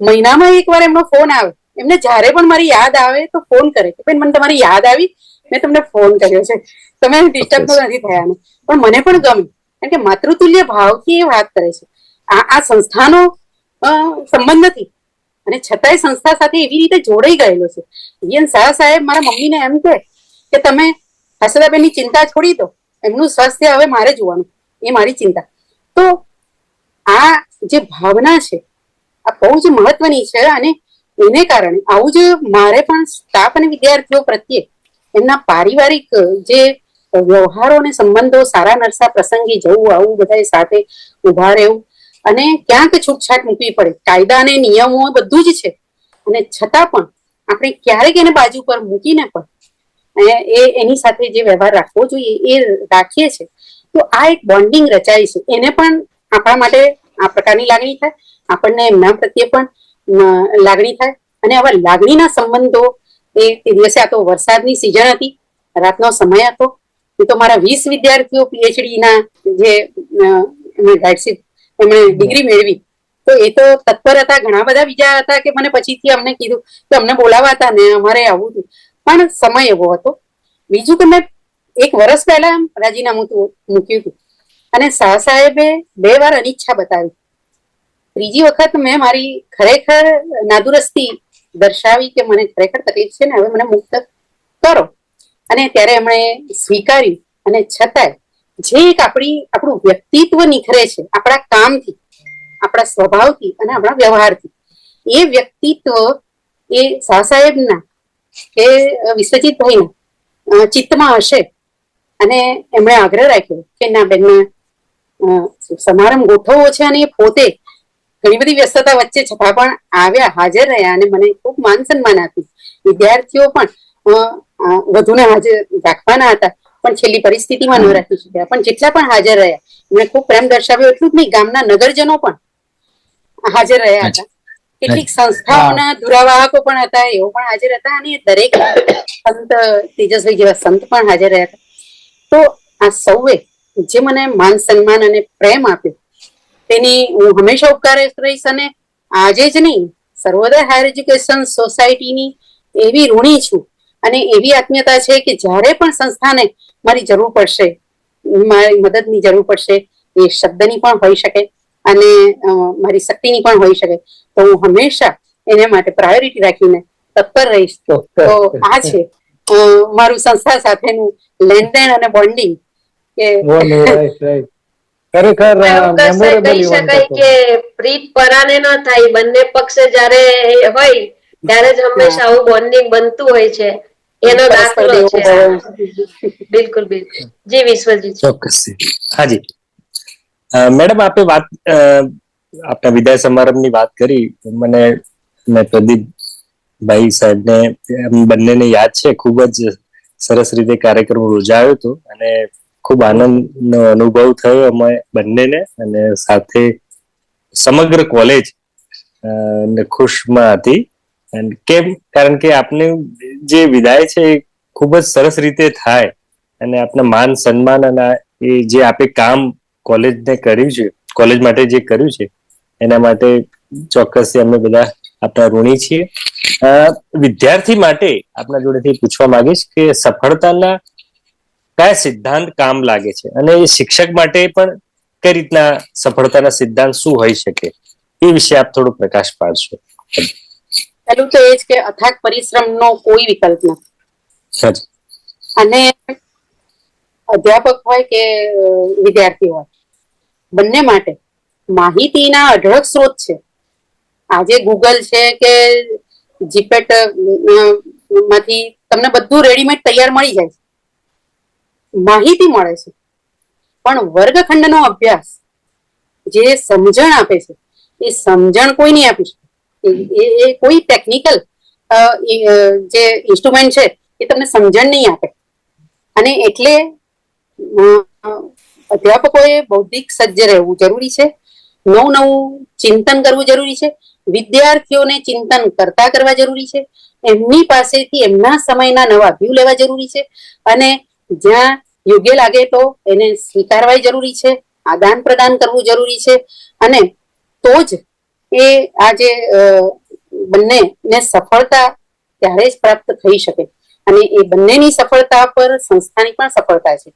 મહિનામાં એકવાર એમનો ફોન આવે, એમને જ્યારે પણ મારી યાદ આવે તો ફોન કરે કે બેન મને તમારી યાદ આવી, મેં તમને ફોન કર્યો છે, તમે ડિસ્ટર્બ તો નથી થયા ને. પણ મને પણ ગમે, કારણ કે માતૃતુલ્ય ભાવથી એ વાત કરે છે. આ સંસ્થાનો સંબંધ નથી અને છતાંય સંસ્થા સાથે એવી રીતે જોડાઈ ગયેલો છે. VN શાહ સાહેબ મારા મમ્મીને એમ કે તમે હસદાબેનની ચિંતા છોડી દો, એમનું સ્વાસ્થ્ય હવે મારે જોવાનું. એ મારી ચિંતા. તો આ જે ભાવના છે આ બહુ જ મહત્વની છે, અને એને કારણે આવું જ મારે પણ સ્ટાફ અને વિદ્યાર્થીઓ પ્રત્યે એમના પારિવારિક જે વ્યવહારો અને સંબંધો સારા નરસા પ્રસંગે જવું આવું બધા સાથે ઉભા રહેવું, અને ક્યાંક છૂટછાટ મૂકવી પડે, કાયદા અને નિયમો બધું જ છે, અને છતાં પણ આપણે ક્યારેક એને બાજુ પર મૂકીને પણ એની સાથે જે વ્યવહાર રાખવો જોઈએ એ રાખીએ છીએ. તો આ એક બોન્ડિંગ રચાય છે, એને પણ આપણા માટે આ પ્રકારની લાગણી થાય, આપણને એમના પ્રત્યે પણ લાગણી થાય. અને આવા લાગણીના સંબંધો એ દિવસે, આ તો વરસાદની સિઝન હતી, રાતનો સમય હતો, એ તો મારા 20 વિદ્યાર્થીઓ પીએચડી ના જે એમણે ડિગ્રી મેળવી, તો એ તો તત્પર હતા. ઘણા બધા બીજા હતા કે મને પછીથી અમને કીધું કે અમને બોલાવા હતા ને અમારે આવું હતું, પણ સમય એવો હતો. બીજું કે મેં 1 વર્ષ પહેલા રાજીનામું મૂક્યું હતું, અને શાહ સાહેબે 2 વાર અનિચ્છા બતાવી. ત્રીજી વખત મેં મારી ખરેખર નાદુરસ્તી દર્શાવી કે મને ખરેખર તકલીફ છે ને, હવે મને મુક્ત કરો, અને ત્યારે એમણે સ્વીકાર્યું. અને છતાંય જે એક આપણું વ્યક્તિત્વ નિખરે છે આપણા કામથી, આપણા સ્વભાવથી અને આપણા વ્યવહારથી, એ વ્યક્તિત્વ એ શાહ સાહેબના કે વિશ્વજીતભાઈના ચિત્તમાં હશે. અને એમણે આગ્રહ રાખ્યો કે ના બેન, સમારંભ ગોઠવવો છે, અને એ પોતે ઘણી બધી વ્યસ્તતા વચ્ચે છતાં પણ આવ્યા, હાજર રહ્યા, અને મને ખૂબ માન સન્માન આપ્યું. વિદ્યાર્થીઓ પણ વધુને હાજર રાખવાના હતા, પણ છેલ્લી પરિસ્થિતિમાં ન રાખી શક્યા, પણ જેટલા પણ હાજર રહ્યા એમણે ખૂબ પ્રેમ દર્શાવ્યો. એટલું જ નહીં, ગામના નગરજનો પણ હાજર રહ્યા હતા, કેટલીક સંસ્થાઓના દુરાવાહકો પણ હતા, એઓ પણ હાજર હતા, અને દરેક સંત તેજસ્વી જેવા સંત પણ હાજર રહ્યા હતા. તો આ સૌએ જે મને માન સન્માન અને પ્રેમ આપ્યો તેની હું હંમેશા ઉપકાર રહીશ. અને આજે જ નહીં, સર્વોદય હાયર એજ્યુકેશન સોસાયટીની એવી ઋણી છું, અને એવી આત્મીયતા છે કે જ્યારે પણ સંસ્થાને મારી જરૂર પડશે, મારી મદદની જરૂર પડશે, એ શબ્દની પણ હોઈ શકે અને મારી શક્તિની પણ હોઈ શકે, તો હું હંમેશા એને માટે પ્રાયોરિટી રાખીને તત્પર રહીશ. તો આ છે મારું સંસ્થા સાથેનું લેનદેન અને બોન્ડિંગ. ખરેખર મેમોરેબલ કહી ઇવેન્ટ શકાય હતો. કે પ્રીત પરાને ન થાય, બંને પક્ષે જ્યારે હોય ત્યારે જ હંમેશા આવું બોન્ડિંગ બનતું હોય છે, એનો પરસ્પર દાખલો દેવો છે. ભવ. બિલકુલ બિલકુલ. જી વિશ્વજીત. ચોક્કસ. હાજી મેડમ, આપે વાત આપણા વિદાય સમારંભની વાત કરી. મને પ્રદીપભાઈ સાહેબને બંનેને યાદ છે, ખૂબ જ સરસ રીતે કાર્યક્રમ યોજાયો હતો, અને ખૂબ આનંદનો અનુભવ થયો અમે બંનેને, અને સાથે સમગ્ર કોલેજ ખુશમાં હતી. કેમ? કારણ કે આપને જે વિદાય છે એ ખૂબ જ સરસ રીતે થાય, અને આપના માન સન્માન અને એ જે આપે કામ કોલેજને કર્યું છે, કોલેજ માટે જે કર્યું છે, એના માટે ચોક્કસ અમે બધા આપણા ઋણી છીએ. વિદ્યાર્થી માટે આપના જોડેથી પૂછવા માંગીશ કે સફળતાના કયા સિદ્ધાંત કામ લાગે છે, અને એ શિક્ષક માટે પણ કઈ રીતના સફળતાના સિદ્ધાંત શું હોઈ શકે, એ વિશે આપ થોડો પ્રકાશ પાડશો. પહેલું તો એ જ કે અથાગ પરિશ્રમનો કોઈ વિકલ્પ નથી. અને અધ્યાપક હોય કે વિદ્યાર્થી હોય, બંને માટે માહિતીના અઢળક સ્ત્રોત છે. આજે ગૂગલ છે કે જીપેટ માંથી તમને બધું રેડીમેડ તૈયાર મળી જાય છે, માહિતી મળે છે. પણ વર્ગખંડનો અભ્યાસ જે સમજણ આપે છે, એ સમજણ કોઈ નહીં આપી શકે. એ કોઈ ટેકનિકલ જે ઇન્સ્ટ્રુમેન્ટ છે એ તમને સમજણ નહીં આપે. અને એટલે અધ્યાપકોએ બૌદ્ધિક સજ્જ રહેવું જરૂરી છે, નવું ચિંતન કરવું જરૂરી છે, વિદ્યાર્થીઓને ચિંતન કરવા જરૂરી છે, એમની પાસેથી એમના સમયના નવા વ્યૂ લેવા જરૂરી છે, અને જ્યાં યોગ્ય લાગે તો એને સ્વીકારવા જરૂરી છે, આદાન પ્રદાન કરવું જરૂરી છે. અને તો જ એ આ જે બંનેને સફળતા ત્યારે જ પ્રાપ્ત થઈ શકે. અને એ બંનેની સફળતા પર સંસ્થાની પણ સફળતા છે.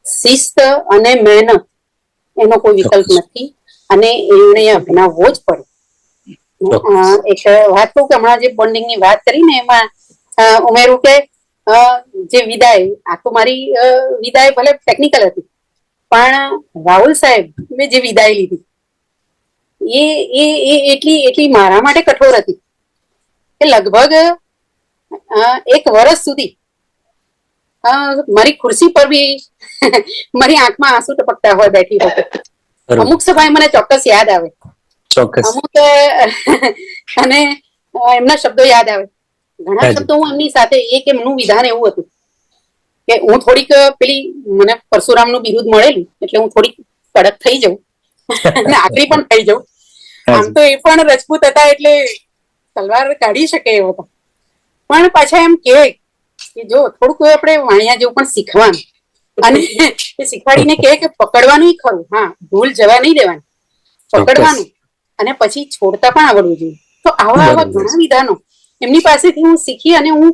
શિસ્ત અને મહેનત એનો કોઈ વિકલ્પ નથી, અને એને અપનાવવો જ પડે. એક વાત કહું કે હમણાં જે બોન્ડિંગ ની વાત કરી ને, એમાં ઉમેરું કે જે વિદાય, આ તો મારી વિદાય ભલે ટેકનિકલ હતી, પણ રાહુલ સાહેબ મેં જે વિદાય લીધી એ એટલી મારા માટે કઠોર હતી કે લગભગ 1 વર્ષ સુધી મારી ખુરશી પર બી મારી આંખમાં આંસુ ટપકતા હોય બેઠી હોય. અમુક સભાએ મને ચોક્કસ યાદ આવે, ચોક્કસ. અમુક અને એમના શબ્દો યાદ આવે. ઘણા શબ્દો હું એમની સાથે, એક એમનું વિધાન એવું હતું કે હું થોડીક પેલી, મને પરશુરામનું બિરુદ મળેલું એટલે હું થોડીક કડક થઈ જાઉં અને આકરી પણ થઈ જાઉં. આમ તો એ પણ રજપૂત હતા એટલે તલવાર કાઢી શકે એવો હતા, પણ પાછા એમ કે જો થોડુંક આપણે વાણિયા જેવું પણ શીખવાનું, અને એ શીખવાડીને કે પકડવાનું ખરું, હા ભૂલ જવા નહીં દેવાનું, પકડવાનું અને પછી છોડતા પણ આવડવું જોઈએ. તો આવા ઘણા વિધાનો એમની પાસેથી હું શીખી અને હું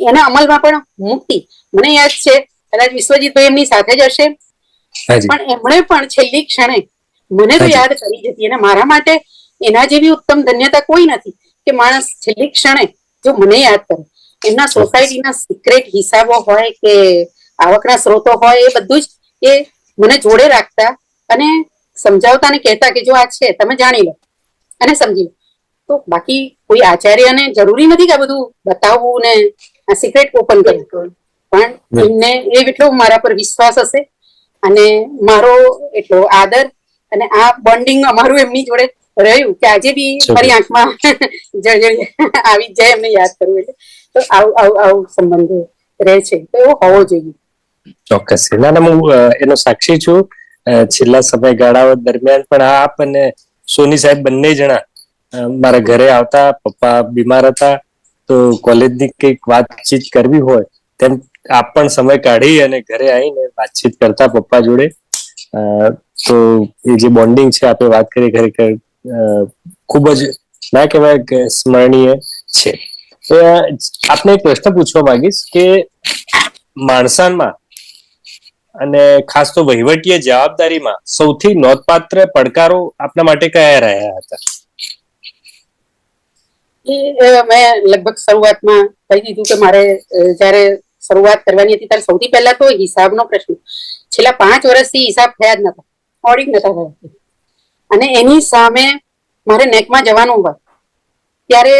એના અમલમાં પણ મૂકતી. મને યાદ છે કદાચ વિશ્વજીતભાઈ એમની સાથે જ હશે, પણ એમણે પણ છેલ્લી ક્ષણે મને તો યાદ કરી જતી. અને મારા માટે એના જેવી ઉત્તમ ધન્યતા કોઈ નથી કે માણસ છેલ્લી ક્ષણે જો મને યાદ કરે. એમના સોસાયટીના સિક્રેટ હિસાબો હોય કે આવકના સ્ત્રોતો હોય, એ બધું જ એ મને જોડે રાખતા અને સમજાવતા અને કહેતા કે જો આ છે તમે જાણી લો અને સમજી લો. તો બાકી કોઈ આચાર્યને જરૂરી નથી કે આ બધું બતાવવું ને આ સિક્રેટ ઓપન કરવું, પણ એમને એટલો મારા પર વિશ્વાસ હશે અને મારો એટલો આદર અને આ બોન્ડિંગ અમારું એમની જોડે રહ્યું કે આજે બી મારી આંખમાં જળજળી આવી જાય એમને યાદ કરવું એટલે. તો આવું સંબંધ રહે છે, તો એવો હોવો જોઈએ. ચોક્કસ. ના હું એનો સાક્ષી છું. છેલ્લા સમયગાળાઓ દરમિયાન પણ આપ અને સોની સાહેબ બંને જણા મારા ઘરે આવતા. પપ્પા બીમાર હતા તો કોલેજની કંઈક વાતચીત કરવી હોય તેમ આપ પણ સમય કાઢી અને ઘરે આવીને વાતચીત કરતા પપ્પા જોડે. તો એ જે બોન્ડિંગ છે આપણે વાત કરી, ખરેખર ખૂબ જ ના કહેવાય કે સ્મરણીય છે. આપને એક પ્રશ્ન પૂછવા માંગીશ કે માણસાનમાં અને ખાસ તો વહીવટીય જવાબદારીમાં સૌથી નોંધપાત્ર પડકારો આપના માટે કયા રહ્યા હતા? એ મેં લગભગ શરૂઆતમાં કહી દીધું કે મારે જયારે શરૂઆત કરવાની હતી ત્યારે સૌથી પહેલા તો હિસાબનો પ્રશ્ન. છેલ્લા 5 વર્ષથી હિસાબ થયા જ નતા, ઓડિટ નતા થયા, અને એની સામે મારે નેકમાં જવાનું હોય ત્યારે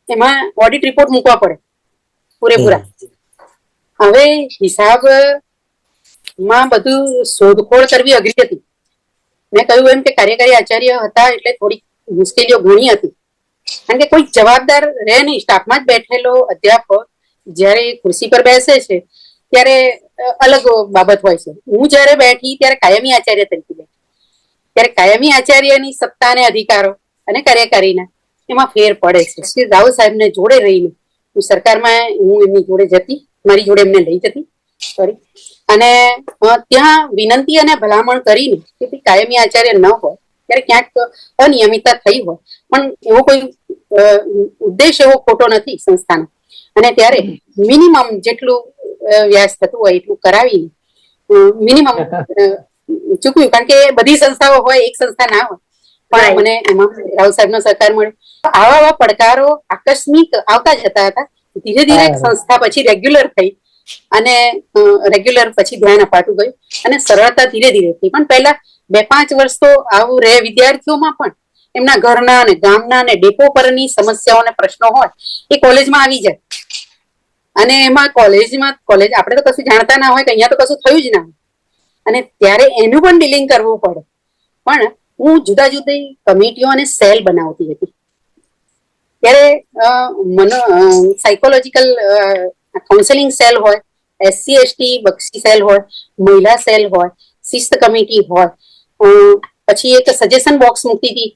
એમાં ઓડિટ રિપોર્ટ મૂકવા પડે પૂરેપૂરા. હવે હિસાબ માં બધું શોધખોળ કરવી અઘરી હતી. મેં કહ્યું એમ કે કાર્યકારી આચાર્ય હતા એટલે થોડીક મુશ્કેલીઓ ઘણી હતી, કારણ કે કોઈ જવાબદાર રહે નહીં. સ્ટાફમાં જ બેઠેલો અધ્યાપક જયારે ખુરશી પર બેસે છે ત્યારે અલગ બાબત હોય છે. હું જયારે બેઠી ત્યારે કાયમી આચાર્ય તરીકે બેઠી, ત્યારે કાયમી આચાર્યની સત્તા અને અધિકારો અને કાર્યકારીના એમાં ફેર પડે છે. શ્રી રાવ સાહેબને જોડે રહીને હું સરકારમાં હું એમની જોડે જતી, મારી જોડે એમને લઈ જતી સોરી, અને ત્યાં વિનંતી અને ભલામણ કરીને કે કાયમી આચાર્ય ન હોય ત્યારે ક્યાંક અનિયમિતતા થઈ હોય, પણ એવો કોઈ ઉદ્દેશ એવો ખોટો નથી સંસ્થાનો, અને ત્યારે મિનિમમ જેટલું વ્યાસ થતું હોય એટલું કરાવીને મિનિમમ ચૂકવ્યું. કારણ કે બધી સંસ્થાઓ હોય, એક સંસ્થા ના હોય, પણ મને એમાં રાવ સાહેબ નો સહકાર મળ્યો. આવા પડકારો આકસ્મિક આવતા જતા હતા. ધીરે ધીરે સંસ્થા પછી રેગ્યુલર થઈ અને રેગ્યુલર પછી ધ્યાન અપાતું ગયું અને સરળતા ધીરે ધીરે થઈ. પણ પહેલા 2-5 વર્ષ તો આવું રહે. વિદ્યાર્થીઓમાં પણ એમના ઘરના અને ગામના અને ડેપો પરની સમસ્યાઓ અને પ્રશ્નો હોય એ કોલેજમાં આવી જાય, અને એમાં કોલેજ આપણે તો કશું જાણતા ના હોય કે અહીંયા તો કશું થયું જ ના હોય, અને ત્યારે એનું પણ ડીલિંગ કરવું પડે. પણ હું જુદા જુદી કમિટીઓ અને સેલ બનાવતી હતી. ત્યારે સાયકોલોજીકલ કાઉન્સેલિંગ સેલ હોય, SC/ST બક્ષી સેલ હોય, મહિલા સેલ હોય, શિસ્ત કમિટી હોય, પછી એક સજેશન બોક્સ મૂકતી હતી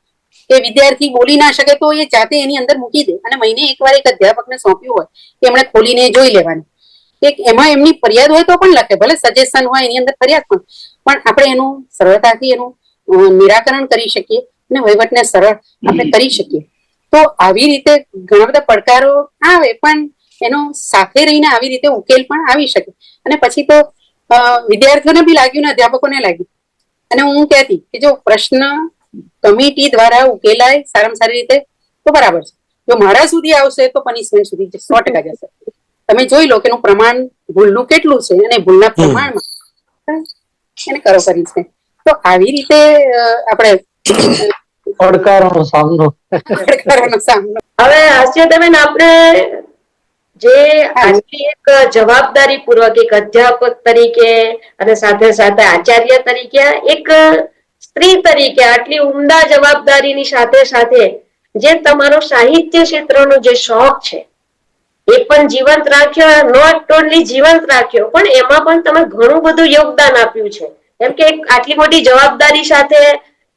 કે વિદ્યાર્થી બોલી ના શકે તો એ જાતે એની અંદર મૂકી દે, અને મહિને એકવાર એક અધ્યાપકને સોંપ્યું હોય કે એમણે ખોલીને જોઈ લેવાની. એમાં એમની ફરિયાદ હોય તો પણ લખે, ભલે સજેશન હોય એની અંદર ફરિયાદ પણ આપણે એનું સરળતાથી એનું નિરાકરણ કરી શકીએ અને વહીવટને સરળ આપણે કરી શકીએ. તો આવી રીતે ઘણા બધા પડકારો આવે, પણ એનો સાથે રહીને આવી રીતે ઉકેલ પણ આવી શકે. અને પછી તો વિદ્યાર્થીઓને બી લાગ્યું ને અધ્યાપકોને લાગ્યું, અને હું કહેતી કે જો પ્રશ્ન કમિટી દ્વારા ઉકેલાય સારામાં સારી રીતે તો બરાબર છે, જો મારા સુધી આવશે તો પનિશમેન્ટ સુધી 100% જશે. તમે જોઈ લો કે એનું પ્રમાણ ભૂલનું કેટલું છે અને ભૂલના પ્રમાણમાં એને કરો કરી છે. તો આવી રીતે આપણે પડકારોનો સામનો. પડકારોનો સામનો. હવે હાસ્યબેન, આપણે જે આટલી એક જવાબદારી પૂર્વક એક અધ્યાપક તરીકે અને સાથે સાથે આચાર્ય તરીકે એક સ્ત્રી તરીકે આટલી ઉમદા જવાબદારીની સાથે સાથે જે તમારો સાહિત્ય ક્ષેત્રનો જે શોખ છે એ પણ જીવંત રાખ્યો, નોટ ઓનલી જીવંત રાખ્યો, પણ એમાં પણ તમે ઘણું બધું યોગદાન આપ્યું છે. કેમ કે આટલી મોટી જવાબદારી સાથે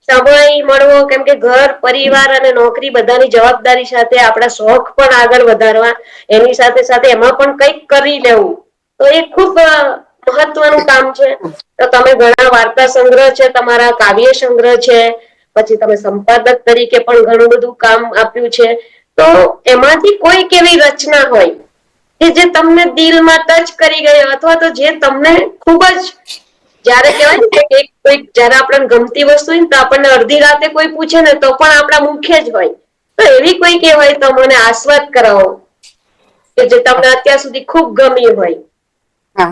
સમય મળવો, કેમ કે ઘર પરિવાર અને નોકરી બધાની જવાબદારી સાથે આપણા શોખ પણ આગળ વધારવા, એની સાથે સાથે એમાં પણ કંઈક કરી લેવું, તો એ ખૂબ મહત્વનું કામ છે. તો તમે ઘણા વાર્તા સંગ્રહ છે, તમારા કાવ્ય સંગ્રહ છે, પછી તમે સંપાદક તરીકે પણ ઘણું બધું કામ આપ્યું છે. તો એમાંથી કોઈક એવી રચના હોય કે જે તમને દિલમાં ટચ કરી ગયો, અથવા તો જે તમને ખૂબ જ, જયારે કહેવાય ને કે કોઈક જયારે આપણને ગમતી વસ્તુ હોય ને તો આપણને અડધી રાતે કોઈ પૂછે ને તો પણ આપણા મુખ્ય જ હોય, તો એવી કોઈ કે હોય તો મને આસ્વાદ કરાવો કે જે તમને અત્યાર સુધી ખૂબ ગમી હોય. હા,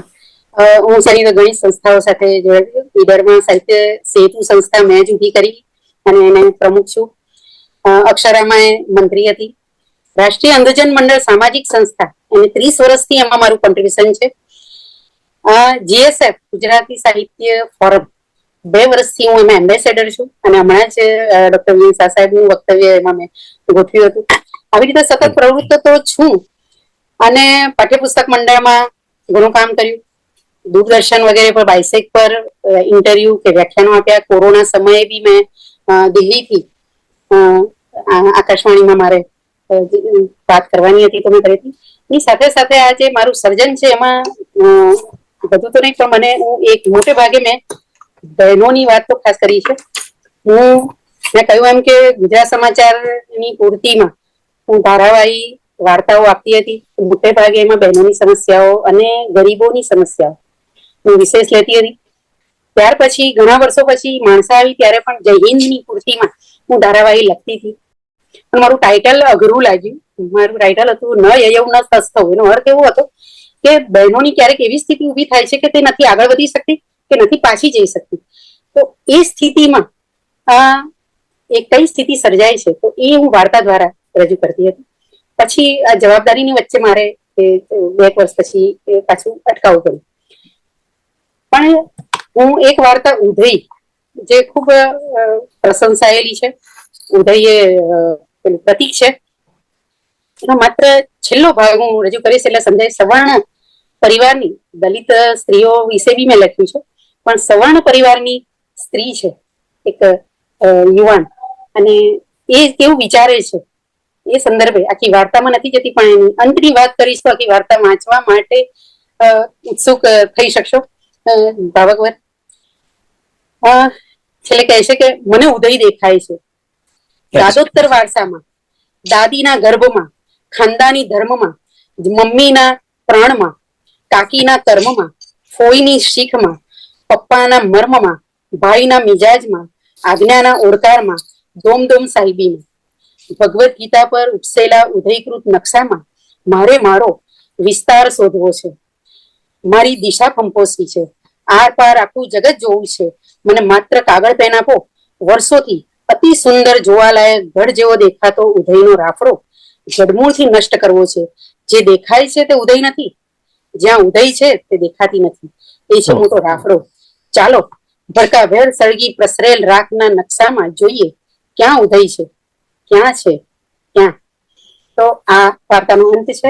હું સની ઘણી સંસ્થાઓ સાથે જોડાઈ. ઈડરમાં સાહિત્ય સેતુ સંસ્થા મેં જ ઊભી કરી અને એને પ્રમુખ છું. અક્ષરામાં મંત્રી હતી. રાષ્ટ્રીય અંધજન મંડળ સામાજિક સંસ્થા, એને 30 વર્ષથી એમાં મારું કોન્ટ્રીબ્યુશન છે. જીએસએફ ગુજરાતી સાહિત્ય ફોરમ 2 વર્ષથી હું એમાં એમ્બેસેડર છું, અને હમણાં જ ડોક્ટર વી શાહ સાહેબનું વક્તવ્ય એમાં મેં ગોઠવ્યું હતું. આવી રીતે સતત પ્રવૃત્ત તો છું, અને પાઠ્યપુસ્તક મંડળમાં ઘણું કામ કર્યું. દૂરદર્શન વગેરે પર બાયસેક પર ઇન્ટરવ્યુ કે વ્યાખ્યાનો આપ્યા. કોરોના સમયે બી મેં દિલ્હીથી આકાશવાણીમાં મારે વાત કરવાની હતી તો મેં કરી હતી. એની સાથે સાથે આ જે મારું સર્જન છે એમાં બધું તો નહીં, પણ મને હું એક મોટે ભાગે મેં બહેનોની વાત તો ખાસ કરી છે. મેં કહ્યું એમ કે ગુજરાત સમાચારની પૂર્તિમાં હું ધારાવાહી વાર્તાઓ આપતી હતી. મોટે ભાગે એમાં બહેનોની સમસ્યાઓ અને ગરીબોની સમસ્યાઓ હું વિશેષ લેતી હતી. ત્યાર પછી ઘણા વર્ષો પછી માણસા આવી ત્યારે પણ જય હિન્દની પૂર્તિમાં હું ધારાવાહી લખતી હતી. પણ મારું ટાઇટલ અઘરું લાગ્યું. મારું ટાઇટલ હતું ન યયૌ ન તસ્થૌ. એનો અર્થ એવો હતો કે બહેનોની ક્યારેક એવી સ્થિતિ ઊભી થાય છે કે તે નથી આગળ વધી શકતી કે નથી પાછી જઈ શકતી. તો એ સ્થિતિમાં એક કઈ સ્થિતિ સર્જાય છે, તો એ હું વાર્તા દ્વારા રજૂ કરતી હતી. પછી આ જવાબદારીની વચ્ચે મારે 2 વર્ષ પછી પાછું અટકાવવું પડ્યું. પણ હું એક વાર્તા ઉધઈ, જે ખૂબ પ્રશંસાયેલી છે, ઉધઈ એ પ્રતીક છે, એનો માત્ર છેલ્લો ભાગ હું રજૂ કરીશ એટલે સમજાય. સવર્ણ પરિવારની દલિત સ્ત્રીઓ વિશે બી મેં લખ્યું છે, પણ સવર્ણ પરિવારની સ્ત્રી છે, એક યુવાન, અને એ કેવું વિચારે છે એ સંદર્ભે આખી વાર્તામાં નથી જતી, પણ એની અંતની વાત કરીશ તો આખી વાર્તા વાંચવા માટે ઉત્સુક થઈ શકશો. ભાવકવર છેલ્લે કહે છે કે મને ઉદય દેખાય છે દાદોત્તર વારસામાં, દાદીના ગર્ભમાં, ખાનદાની ધર્મમાં, મમ્મીના પ્રાણમાં, કાકીના કર્મમાં, ફોઈની શીખમાં, પપ્પાના મર્મમાં, ભાઈના મિજાજમાં, આજ્ઞાના ઓળકારમાં, દોમદોમ સાહિબીમાં, ભગવદ્ ગીતા પર ઉપસેલા ઉદયકૃત નકશામાં મારે મારો વિસ્તાર શોધવો છે. મારી દિશા કંપોસી છે. આર પાર આખું જગત જોવું છે. મને માત્ર કાગળ પેન આપો. વર્ષોથી અતિ સુંદર જોવાલાયક ગઢ જેવો દેખાતો ઉદયનો રાફડો જડમૂળથી નષ્ટ કરવો છે. જે દેખાય છે તે ઉદય નથી, જ્યાં ઉદય છે તે દેખાતી નથી, એ છે મોટો રાફડો. ચાલો ભડકાભેર સળગી પ્રસરેલ રાખના નકશામાં જોઈએ ક્યાં ઉદય છે, ક્યાં છે, ક્યાં. તો આ વાર્તાનો અંત છે.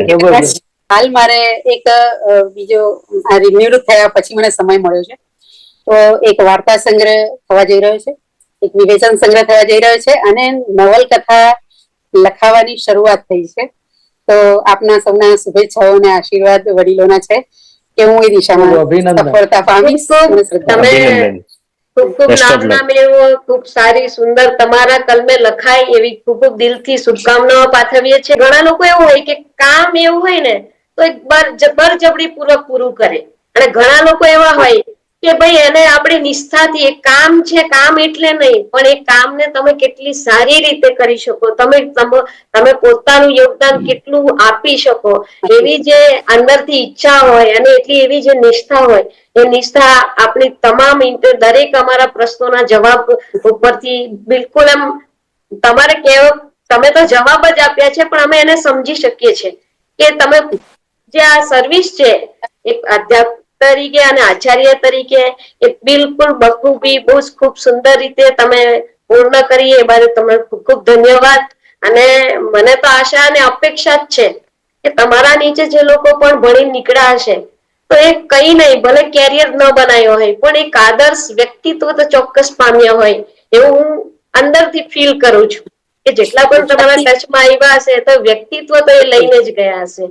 જબરજસ્ત. હાલ મારે એક બીજો નિવૃત્ત થયા પછી મને સમય મળ્યો છે, તો એક વાર્તા સંગ્રહ થવા જઈ રહ્યો છે, એક વિવેચન સંગ્રહ થવા જઈ રહ્યો છે, અને નવલકથા લખાવાની શરૂઆત થઈ છે. તો આપના સૌના શુભેચ્છાઓ અને આશીર્વાદ વડીલોના છે કે હું એ દિશામાં સફળતા પામીશ. તમે ખૂબ ખૂબ નામના મેળવો, ખૂબ સારી સુંદર તમારા કલમે લખાય એવી ખૂબ ખૂબ દિલથી શુભકામનાઓ પાઠવીએ છીએ. ઘણા લોકો એવું હોય કે કામ એવું હોય ને તો એક બળજબરી પૂર્વક પૂરું કરે, અને ઘણા લોકો એવા હોય કે ભાઈ એને આપણે નિષ્ઠાથી એક કામ છે, કામ એટલે નહીં, પણ એ કામને તમે કેટલી સારી રીતે કરી શકો, તમે પોતાનું યોગદાન કેટલું આપી શકો, એવી જે અંદરથી ઈચ્છા હોય અને એટલી એવી જે નિષ્ઠા હોય, એ નિષ્ઠા આપણી તમામ દરેક અમારા પ્રશ્નોના જવાબ ઉપરથી બિલકુલ એમ તમારે તમે તો જવાબ જ આપ્યા છે, પણ અમે એને સમજી શકીએ છીએ કે તમે જે આ સર્વિસ છે એક અધ્યાપક તરીકે અને આચાર્ય તરીકે એ બિલકુલ બખૂબી બહુ જ ખૂબ સુંદર રીતે તમે પૂર્ણ કરી, એ બાબતે તમારો ખૂબ ખૂબ ધન્યવાદ. અને મને તો આશા અને અપેક્ષા જ છે કે તમારા નીચે જે લોકો પણ ભણી નીકળ્યા હશે તો એ કઈ નહીં, ભલે કેરિયર ન બનાવ્યો હોય, પણ એક આદર્શ વ્યક્તિત્વ તો ચોક્કસ પામ્યા હોય એવું હું અંદરથી ફીલ કરું છું કે જેટલા પણ તમારા ટચમાં આવ્યા હશે તો વ્યક્તિત્વ તો એ લઈને જ ગયા હશે.